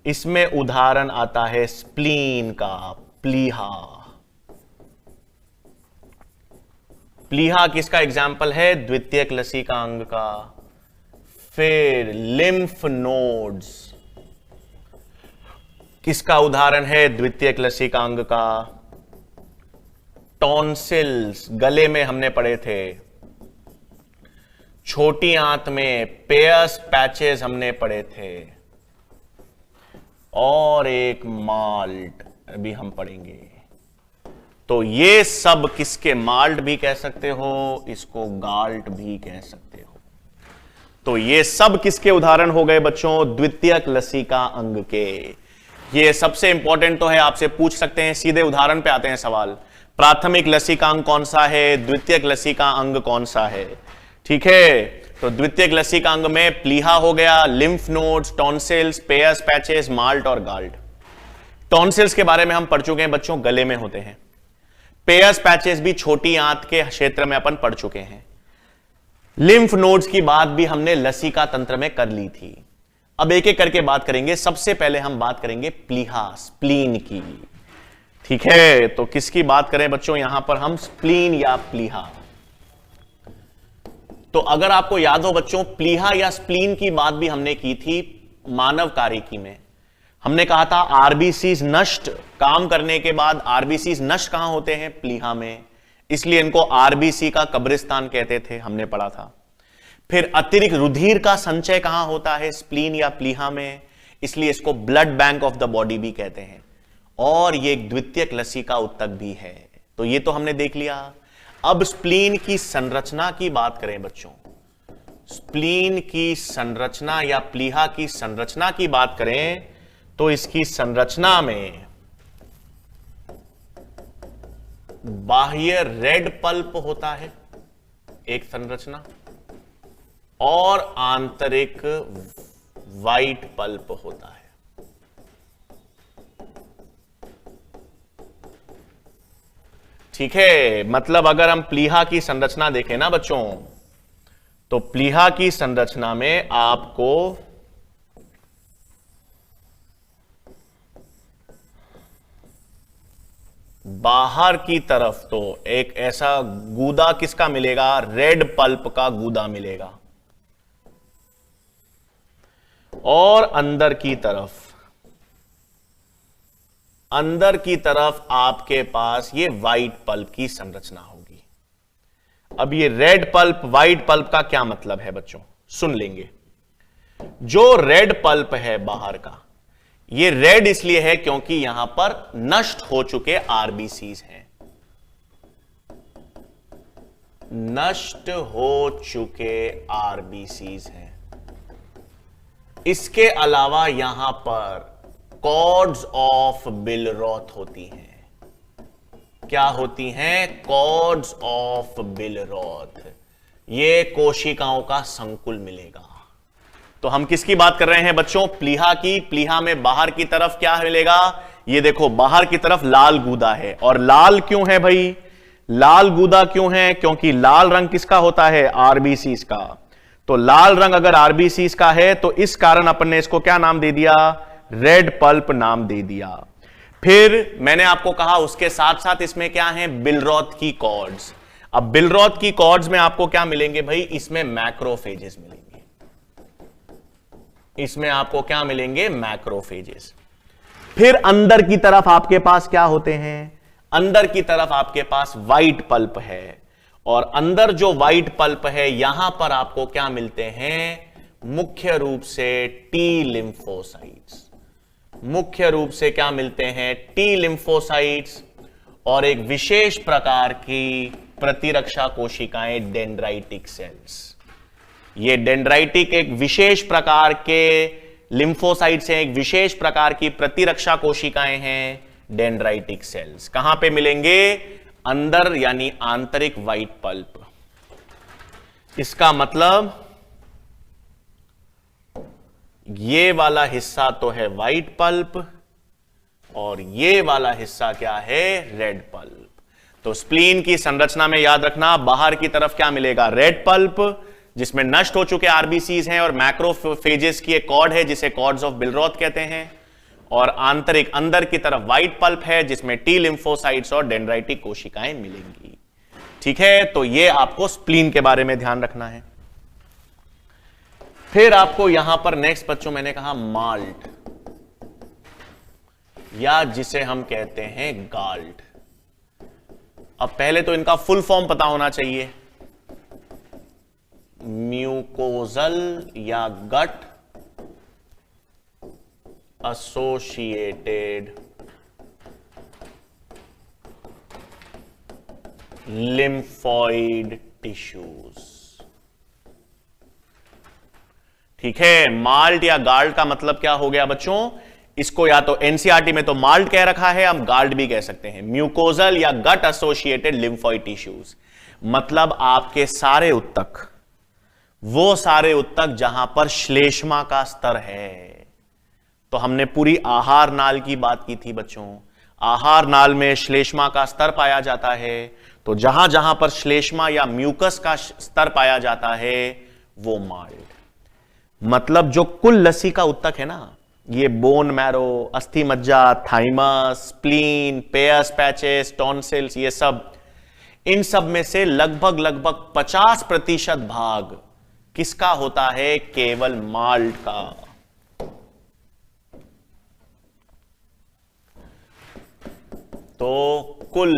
इसमें उदाहरण आता है स्प्लीन का, प्लीहा। प्लीहा किसका एग्जाम्पल है? द्वितीयक लसिका अंग का। फिर लिम्फ नोड्स किसका उदाहरण है? द्वितीयक लसिका अंग का। टॉन्सिल्स गले में हमने पढ़े थे। छोटी आंत में पेयर्स पैचेस हमने पढ़े थे। और एक माल्ट अभी हम पढ़ेंगे। तो ये सब किसके? माल्ट भी कह सकते हो, इसको गाल्ट भी कह सकते हो। तो ये सब किसके उदाहरण हो गए बच्चों? द्वितीयक लसिका अंग के। ये सबसे इंपॉर्टेंट तो है, आपसे पूछ सकते हैं, सीधे उदाहरण पे आते हैं सवाल। प्राथमिक लसिका अंग कौन सा है? द्वितीयक लसिका अंग कौन सा है? ठीक है, तो द्वितीयक लसिका अंग में प्लीहा हो गया, lymph nodes, tonsils, Peyer's patches, MALT और गाल्ट। टॉन्सिल्स के बारे में हम पढ़ चुके हैं बच्चों, गले में होते हैं। पेयर्स पैचेस भी छोटी आंत के क्षेत्र में अपन पढ़ चुके हैं। लिम्फ नोड्स की बात भी हमने लसिका तंत्र में कर ली थी। अब एक एक करके बात करेंगे। सबसे पहले हम बात करेंगे प्लीहा, स्प्लीन की। ठीक है, तो किसकी बात करें बच्चों? यहां पर हम स्प्लीन या प्लीहा। तो अगर आपको याद हो बच्चों, प्लीहा या स्प्लीन की बात भी हमने की थी मानव कार्यकी में। हमने कहा था आरबीसीज नष्ट, काम करने के बाद आरबीसीज नष्ट कहां होते हैं? प्लीहा में। इसलिए इनको आरबीसी का कब्रिस्तान कहते थे, हमने पढ़ा था। फिर अतिरिक्त रुधिर का संचय कहां होता है? स्प्लीन या प्लीहा में। इसलिए इसको blood bank of the body भी कहते हैं। और ये एक द्वितीयक लसिका उत्तक भी है। तो ये तो हमने देख लिया। अब स्प्लीन की संरचना की बात करें बच्चों। स्प्लीन की संरचना या प्लीहा की संरचना की बात करें तो इसकी संरचना में बाह्य रेड पल्प होता है एक संरचना, और आंतरिक व्हाइट पल्प होता है। ठीक है, मतलब अगर हम प्लीहा की संरचना देखें ना बच्चों, तो प्लीहा की संरचना में आपको बाहर की तरफ तो एक ऐसा गूदा किसका मिलेगा, रेड पल्प का गूदा मिलेगा, और अंदर की तरफ आपके पास ये व्हाइट पल्प की संरचना होगी। अब ये रेड पल्प व्हाइट पल्प का क्या मतलब है बच्चों, सुन लेंगे। जो रेड पल्प है बाहर का, ये रेड इसलिए है क्योंकि यहां पर नष्ट हो चुके आरबीसीज हैं, नष्ट हो चुके आरबीसीज हैं। इसके अलावा यहां पर कॉर्ड्स ऑफ बिलरॉथ होती हैं। क्या होती हैं, कॉर्ड्स ऑफ बिलरॉथ। ये कोशिकाओं का संकुल मिलेगा। तो हम किसकी बात कर रहे हैं बच्चों, प्लीहा की। प्लीहा में बाहर की तरफ क्या मिलेगा, ये देखो बाहर की तरफ लाल गूदा है। और लाल क्यों है भाई, लाल गूदा क्यों है, क्योंकि लाल रंग किसका होता है, आरबीसीज का। तो लाल रंग अगर आरबीसीज का है तो इस कारण अपन ने इसको क्या नाम दे दिया, रेड पल्प नाम दे दिया। फिर मैंने आपको कहा उसके साथ साथ इसमें क्या है, बिलरॉथ की कॉर्ड्स। अब बिलरॉथ की कॉर्ड्स में आपको क्या मिलेंगे भाई, इसमें मैक्रोफेजेस मिलेंगे। इसमें आपको क्या मिलेंगे, मैक्रोफेजेस। फिर अंदर की तरफ आपके पास क्या होते हैं, अंदर की तरफ आपके पास व्हाइट पल्प है। और अंदर जो व्हाइट पल्प है यहां पर आपको क्या मिलते हैं, मुख्य रूप से टी लिम्फोसाइट्स। मुख्य रूप से क्या मिलते हैं, टी लिम्फोसाइट्स और एक विशेष प्रकार की प्रतिरक्षा कोशिकाएं, डेंड्राइटिक सेल्स। ये डेंड्राइटिक एक विशेष प्रकार के लिम्फोसाइट्स हैं, एक विशेष प्रकार की प्रतिरक्षा कोशिकाएं हैं, डेंड्राइटिक सेल्स। कहां पे मिलेंगे, अंदर यानी आंतरिक व्हाइट पल्प। इसका मतलब ये वाला हिस्सा तो है व्हाइट पल्प और ये वाला हिस्सा क्या है, रेड पल्प। तो स्प्लीन की संरचना में याद रखना, बाहर की तरफ क्या मिलेगा, रेड पल्प जिसमें नष्ट हो चुके आरबीसीज हैं और मैक्रोफेजेस की एक कॉर्ड है जिसे कॉर्ड्स ऑफ बिलरॉथ कहते हैं। और आंतरिक अंदर की तरफ व्हाइट पल्प है जिसमें टी लिम्फोसाइट्स और डेंड्राइटिक कोशिकाएं मिलेंगी। ठीक है, तो ये आपको स्प्लीन के बारे में ध्यान रखना है। फिर आपको यहां पर नेक्स्ट बच्चों मैंने कहा माल्ट, या जिसे हम कहते हैं गाल्ट। अब पहले तो इनका फुल फॉर्म पता होना चाहिए, म्यूकोजल या गट एसोसिएटेड लिम्फॉइड टिश्यूज। ठीक है, माल्ट या गाल्ट का मतलब क्या हो गया बच्चों, इसको या तो एनसीईआरटी में तो माल्ट कह रखा है, हम गाल्ट भी कह सकते हैं। म्यूकोजल या गट एसोसिएटेड लिम्फॉइड टिश्यूज मतलब आपके सारे उत्तक, वो सारे उत्तक जहां पर श्लेष्मा का स्तर है। तो हमने पूरी आहार नाल की बात की थी बच्चों, आहार नाल में श्लेष्मा का स्तर पाया जाता है। तो जहां जहां पर श्लेष्मा या म्यूकस का स्तर पाया जाता है वो माल्ट। मतलब जो कुल लसी का उत्तक है ना, ये बोन मैरो, अस्थि मज्जा, thymus, spleen, pairs patches, tonsils, ये सब, इन सब में से लगभग 50% भाग किसका होता है, केवल माल्ट का। तो कुल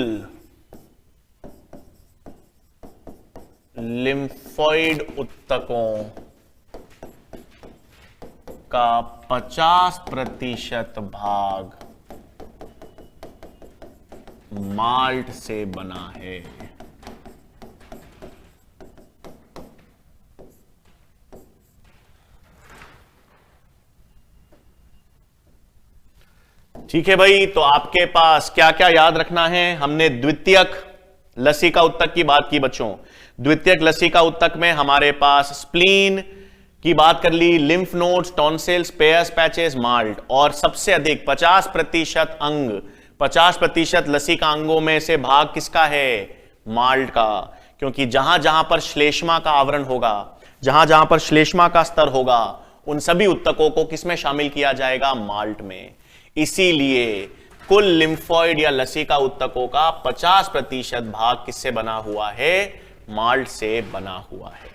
लिम्फॉइड उत्तकों का 50% भाग माल्ट से बना है। ठीक है भाई, तो आपके पास क्या क्या याद रखना है, हमने द्वितीयक लसी का उत्तक की बात की बच्चों। द्वितीयक लसी का उत्तक में हमारे पास स्प्लीन की बात कर ली, lymph nodes, tonsils, Peyer's patches, MALT. और सबसे अधिक 50% अंग, 50% लसी का अंगों में से भाग किसका है, माल्ट का। क्योंकि जहां जहां पर श्लेष्मा का आवरण होगा, जहां जहां पर श्लेष्मा का स्तर होगा, उन सभी उत्तकों को किसमें शामिल किया जाएगा, माल्ट में। इसीलिए कुल लिम्फोइड या लसिका उत्तकों का 50% भाग किससे बना हुआ है? माल्ट से बना हुआ है।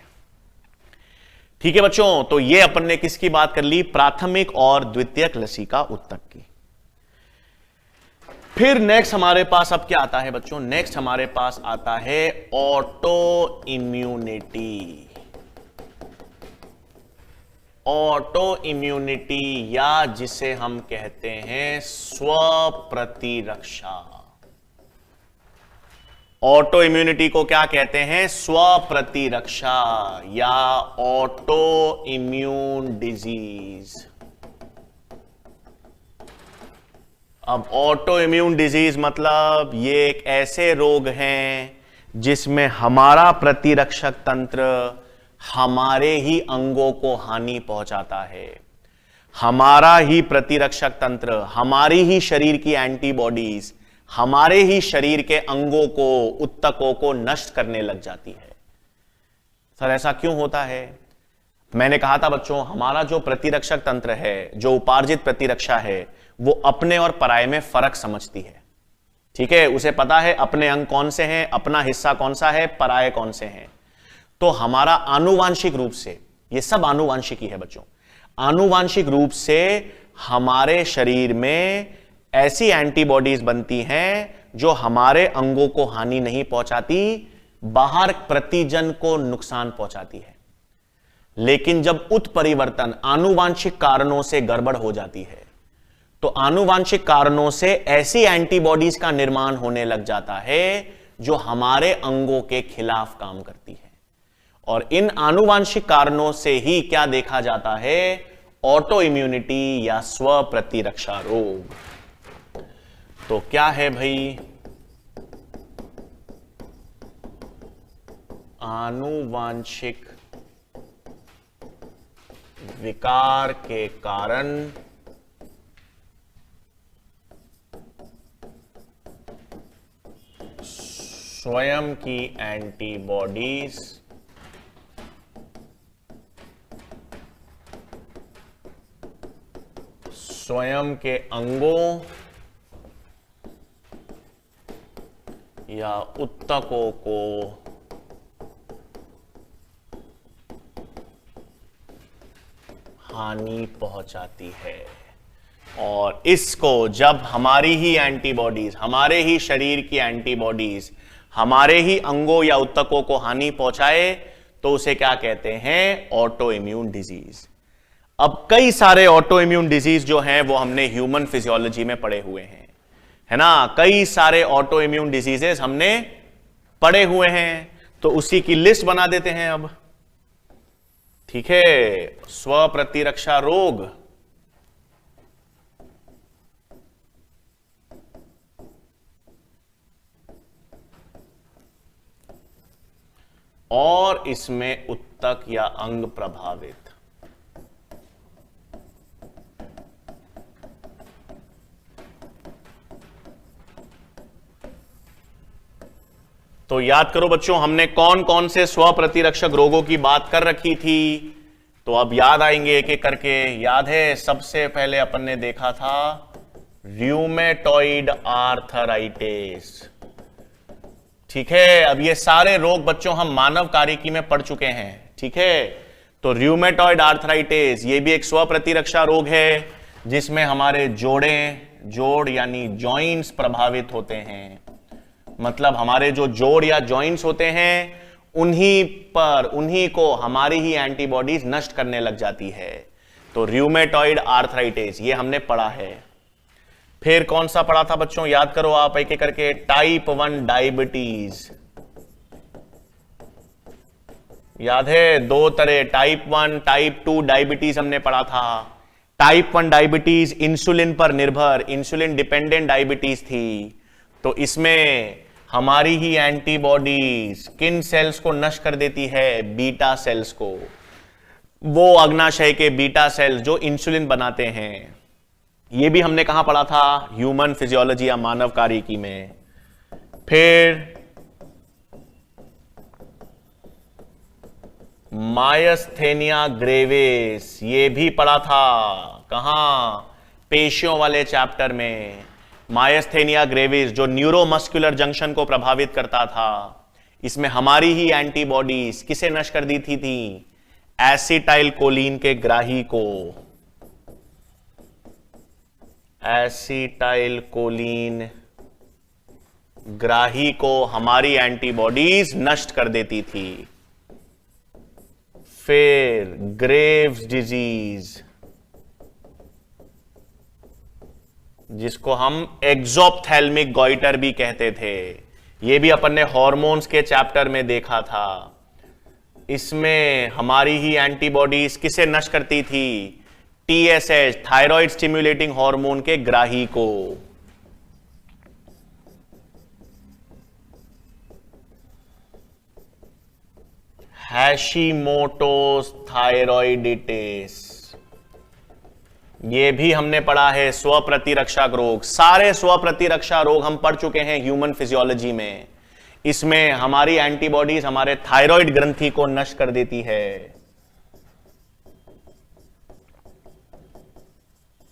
ठीक है बच्चों, तो ये अपन ने किसकी बात कर ली? प्राथमिक और द्वितीयक लसिका उत्तक की। फिर नेक्स्ट हमारे पास अब क्या आता है बच्चों? नेक्स्ट हमारे पास आता है ऑटो इम्यूनिटी। ऑटो इम्यूनिटी या जिसे हम कहते हैं स्वप्रतिरक्षा। ऑटो इम्यूनिटी को क्या कहते हैं? स्वप्रतिरक्षा या ऑटो इम्यून डिजीज। अब ऑटो इम्यून डिजीज मतलब ये एक ऐसे रोग हैं जिसमें हमारा प्रतिरक्षक तंत्र हमारे ही अंगों को हानि पहुंचाता है। हमारा ही प्रतिरक्षक तंत्र, हमारी ही शरीर की एंटीबॉडीज हमारे ही शरीर के अंगों को, उत्तकों को नष्ट करने लग जाती है। सर ऐसा क्यों होता है? मैंने कहा था बच्चों, हमारा जो प्रतिरक्षक तंत्र है, जो उपार्जित प्रतिरक्षा है, वो अपने और पराये में फर्क समझती है। ठीक है, उसे पता है अपने अंग कौन से हैं, अपना हिस्सा कौन सा है, पराये कौन से हैं। तो हमारा आनुवांशिक रूप से, ये सब आनुवांशिकी है बच्चों, आनुवांशिक रूप से हमारे शरीर में ऐसी एंटीबॉडीज बनती हैं जो हमारे अंगों को हानि नहीं पहुंचाती, बाहर प्रतिजन को नुकसान पहुंचाती है। लेकिन जब उत्परिवर्तन आनुवांशिक कारणों से गड़बड़ हो जाती है, तो आनुवांशिक कारणों से ऐसी एंटीबॉडीज का निर्माण होने लग जाता है जो हमारे अंगों के खिलाफ काम करती है। और इन आनुवांशिक कारणों से ही क्या देखा जाता है? ऑटो इम्यूनिटी या स्व प्रतिरक्षा रोग। तो क्या है भाई? आनुवांशिक विकार के कारण स्वयं की एंटीबॉडीज स्वयं के अंगों या उत्तकों को हानि पहुंचाती है। और इसको जब हमारी ही एंटीबॉडीज, हमारे ही शरीर की एंटीबॉडीज हमारे ही अंगों या उत्तकों को हानि पहुंचाए, तो उसे क्या कहते हैं? Auto immune disease. अब कई सारे ऑटो इम्यून डिजीज जो हैं वो हमने ह्यूमन फिजियोलॉजी में पढ़े हुए हैं, है ना। कई सारे ऑटो इम्यून डिजीजेस हमने पढ़े हुए हैं, तो उसी की लिस्ट बना देते हैं अब। ठीक है, स्व प्रतिरक्षा रोग, और इसमें उत्तक या अंग प्रभावित। तो याद करो बच्चों, हमने कौन कौन से स्व प्रतिरक्षक रोगों की बात कर रखी थी। तो अब याद आएंगे एक एक करके। याद है, सबसे पहले अपन ने देखा था र्यूमेटॉइड आर्थराइटिस। ठीक है, अब ये सारे रोग बच्चों हम मानव कार्यकी में पढ़ चुके हैं। ठीक है, तो र्यूमेटॉइड आर्थराइटिस ये भी एक स्व प्रतिरक्षा रोग है, जिसमें हमारे जोड़ यानी जॉइंट्स प्रभावित होते हैं। मतलब हमारे जो जोड़ या जॉइंट्स होते हैं, उन्हीं को हमारी ही एंटीबॉडीज नष्ट करने लग जाती है। तो र्यूमेटॉइड आर्थराइटिस ये हमने पढ़ा है। फिर कौन सा पढ़ा था बच्चों? याद करो आप एक एक करके। Type 1 diabetes. याद है, दो तरह, टाइप 1 टाइप 2 डायबिटीज हमने पढ़ा था। टाइप 1 डायबिटीज इंसुलिन पर निर्भर, इंसुलिन डिपेंडेंट डायबिटीज थी। तो इसमें हमारी ही एंटीबॉडीज किन सेल्स को नष्ट कर देती है? बीटा सेल्स को। वो अग्नाशय के बीटा सेल्स जो इंसुलिन बनाते हैं। ये भी हमने कहां पढ़ा था? ह्यूमन फिजियोलॉजी या मानव कार्यकी में। फिर मायस्थेनिया ग्रेविस ये भी पढ़ा था। कहां? पेशियों वाले चैप्टर में। मायस्थेनिया ग्रेविस जो न्यूरोमस्कुलर जंक्शन को प्रभावित करता था, इसमें हमारी ही एंटीबॉडीज किसे नष्ट कर दी थी एसिटाइल कोलिन के ग्राही को, एसिटाइल कोलिन ग्राही को हमारी एंटीबॉडीज नष्ट कर देती थी। फिर ग्रेव्स डिजीज, जिसको हम एक्सोप्थेल्मिक गॉइटर भी कहते थे, यह भी अपन ने हॉर्मोन्स के चैप्टर में देखा था। इसमें हमारी ही एंटीबॉडीज किसे नष्ट करती थी, TSH थायराइड स्टिम्युलेटिंग हार्मोन के ग्राही को। हैशिमोटोस थायराइडिटिस, ये भी हमने पढ़ा है, स्वप्रतिरक्षक रोग। सारे स्वप्रतिरक्षा रोग हम पढ़ चुके हैं ह्यूमन फिजियोलॉजी में। इसमें हमारी एंटीबॉडीज हमारे थायराइड ग्रंथि को नष्ट कर देती है।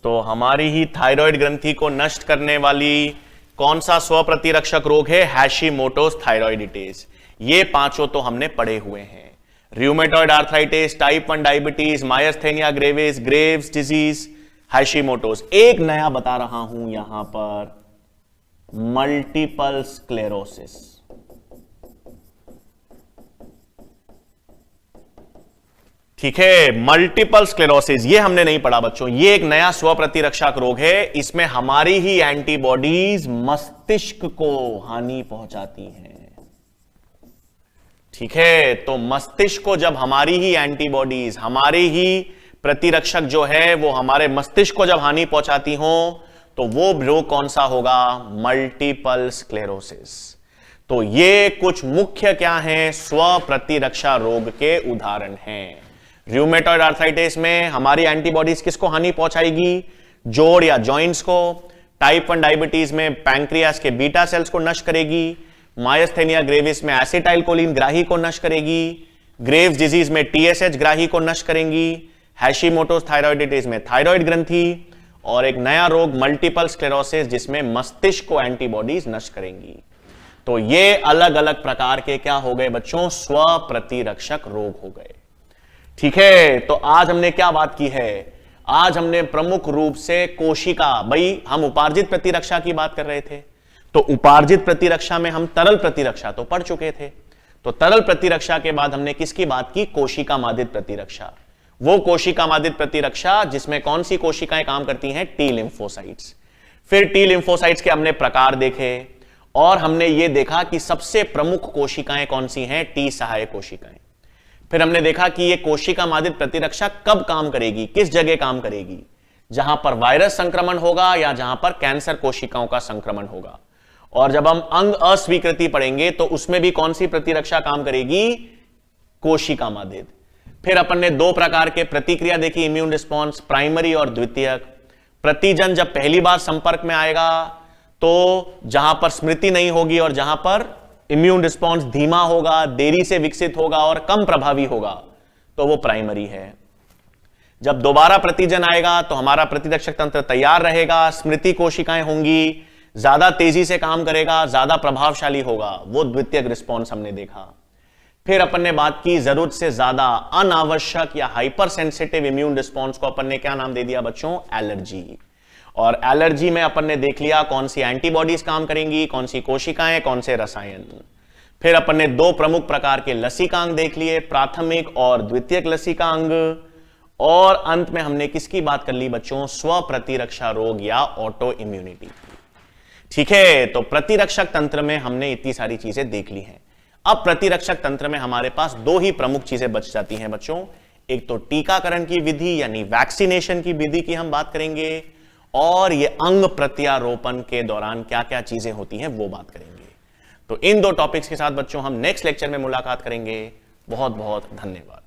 तो हमारी ही थायराइड ग्रंथि को नष्ट करने वाली कौन सा स्वप्रतिरक्षक रोग है, हैशिमोटोस थायराइडिटिस। ये पांचों तो हमने पढ़े हुए हैं, rheumatoid arthritis, type 1 diabetes, myasthenia gravis, Graves disease, Hashimoto's. एक नया बता रहा हूं यहां पर, मल्टीपल स्क्लेरोसिस। ठीक है, मल्टीपल स्क्लेरोसिस ये हमने नहीं पढ़ा बच्चों। ये एक नया स्वप्रतिरक्षक रोग है। इसमें हमारी ही एंटीबॉडीज मस्तिष्क को हानि पहुंचाती हैं। ठीक है, तो मस्तिष्क को जब हमारी ही एंटीबॉडीज, हमारी ही प्रतिरक्षक जो है वो हमारे मस्तिष्क को जब हानि पहुंचाती हो, तो वो रोग कौन सा होगा, मल्टीपल स्क्लेरोसिस। तो ये कुछ मुख्य क्या हैं, स्वप्रतिरक्षा रोग के उदाहरण हैं। रूमेटॉइड आर्थराइटिस में हमारी एंटीबॉडीज किसको हानि पहुंचाएगी, जोड़ या जॉइंट्स को। टाइप 1 डायबिटीज में पैंक्रियास के बीटा सेल्स को नष्ट करेगी। मायस्थेनिया ग्रेविस में एसिटाइल कोलिन ग्राही को नष्ट करेगी। ग्रेव्स डिजीज में TSH ग्राही को नष्ट करेंगी। हैशिमोटोस थायराइडिटिस में थायराइड ग्रंथि। और एक नया रोग मल्टीपल स्क्लेरोसिस जिसमें मस्तिष्क को एंटीबॉडीज नष्ट करेंगी। तो ये अलग अलग प्रकार के क्या हो गए बच्चों, स्वप्रतिरक्षक रोग हो गए। ठीक है, तो आज हमने क्या बात की है, आज हमने प्रमुख रूप से कोशिका, भाई हम उपार्जित प्रतिरक्षा की बात कर रहे थे, तो उपार्जित प्रतिरक्षा में हम तरल प्रतिरक्षा तो पढ़ चुके थे। तो तरल प्रतिरक्षा के बाद हमने किसकी बात की, कोशिका मादित प्रतिरक्षा। वो कोशिका मादित प्रतिरक्षा जिसमें कौन सी कोशिकाएं काम करती हैं, टी लिम्फोसाइट्स। फिर टी लिम्फोसाइट्स के हमने प्रकार देखे और हमने ये देखा कि सबसे प्रमुख कोशिकाएं कौन सी हैं, टी सहायक कोशिकाएं। फिर हमने देखा कि ये कोशिका मादित प्रतिरक्षा कब काम करेगी, किस जगह काम करेगी, जहां पर वायरस संक्रमण होगा या जहां पर कैंसर कोशिकाओं का संक्रमण होगा। और जब हम अंग अस्वीकृति पढ़ेंगे तो उसमें भी कौन सी प्रतिरक्षा काम करेगी, कोशिका मादित। फिर अपन ने दो प्रकार के प्रतिक्रिया देखी, इम्यून रिस्पॉन्स, प्राइमरी और द्वितीयक। प्रतिजन जब पहली बार संपर्क में आएगा तो जहां पर स्मृति नहीं होगी और जहां पर इम्यून रिस्पॉन्स धीमा होगा, देरी से विकसित होगा और कम प्रभावी होगा, तो वो प्राइमरी है। जब दोबारा प्रतिजन आएगा तो हमारा प्रतिरक्षक तंत्र तैयार रहेगा, स्मृति कोशिकाएं होंगी, ज्यादा तेजी से काम करेगा, ज्यादा प्रभावशाली होगा, वो द्वितीयक रिस्पॉन्स हमने देखा। फिर अपन ने बात की जरूरत से ज्यादा अनावश्यक या हाइपर सेंसिटिव इम्यून रिस्पॉन्स को अपन ने क्या नाम दे दिया बच्चों, एलर्जी। और एलर्जी में अपन ने देख लिया कौन सी एंटीबॉडीज काम करेंगी, कौन सी कोशिकाएं, कौन से रसायन। फिर अपन ने दो प्रमुख प्रकार के लसिकांग देख लिए, प्राथमिक और द्वितीयक लसिकांग। और अंत में हमने किसकी बात कर ली बच्चों, स्वप्रतिरक्षा रोग या ऑटो इम्यूनिटी। ठीक है, तो प्रतिरक्षक तंत्र में हमने इतनी सारी चीजें देख ली हैं। अब प्रतिरक्षक तंत्र में हमारे पास दो ही प्रमुख चीजें बच जाती हैं बच्चों। एक तो टीकाकरण की विधि यानी वैक्सीनेशन की विधि की हम बात करेंगे, और ये अंग प्रत्यारोपण के दौरान क्या क्या चीजें होती हैं वो बात करेंगे। तो इन दो टॉपिक्स के साथ बच्चों हम नेक्स्ट लेक्चर में मुलाकात करेंगे। बहुत बहुत धन्यवाद।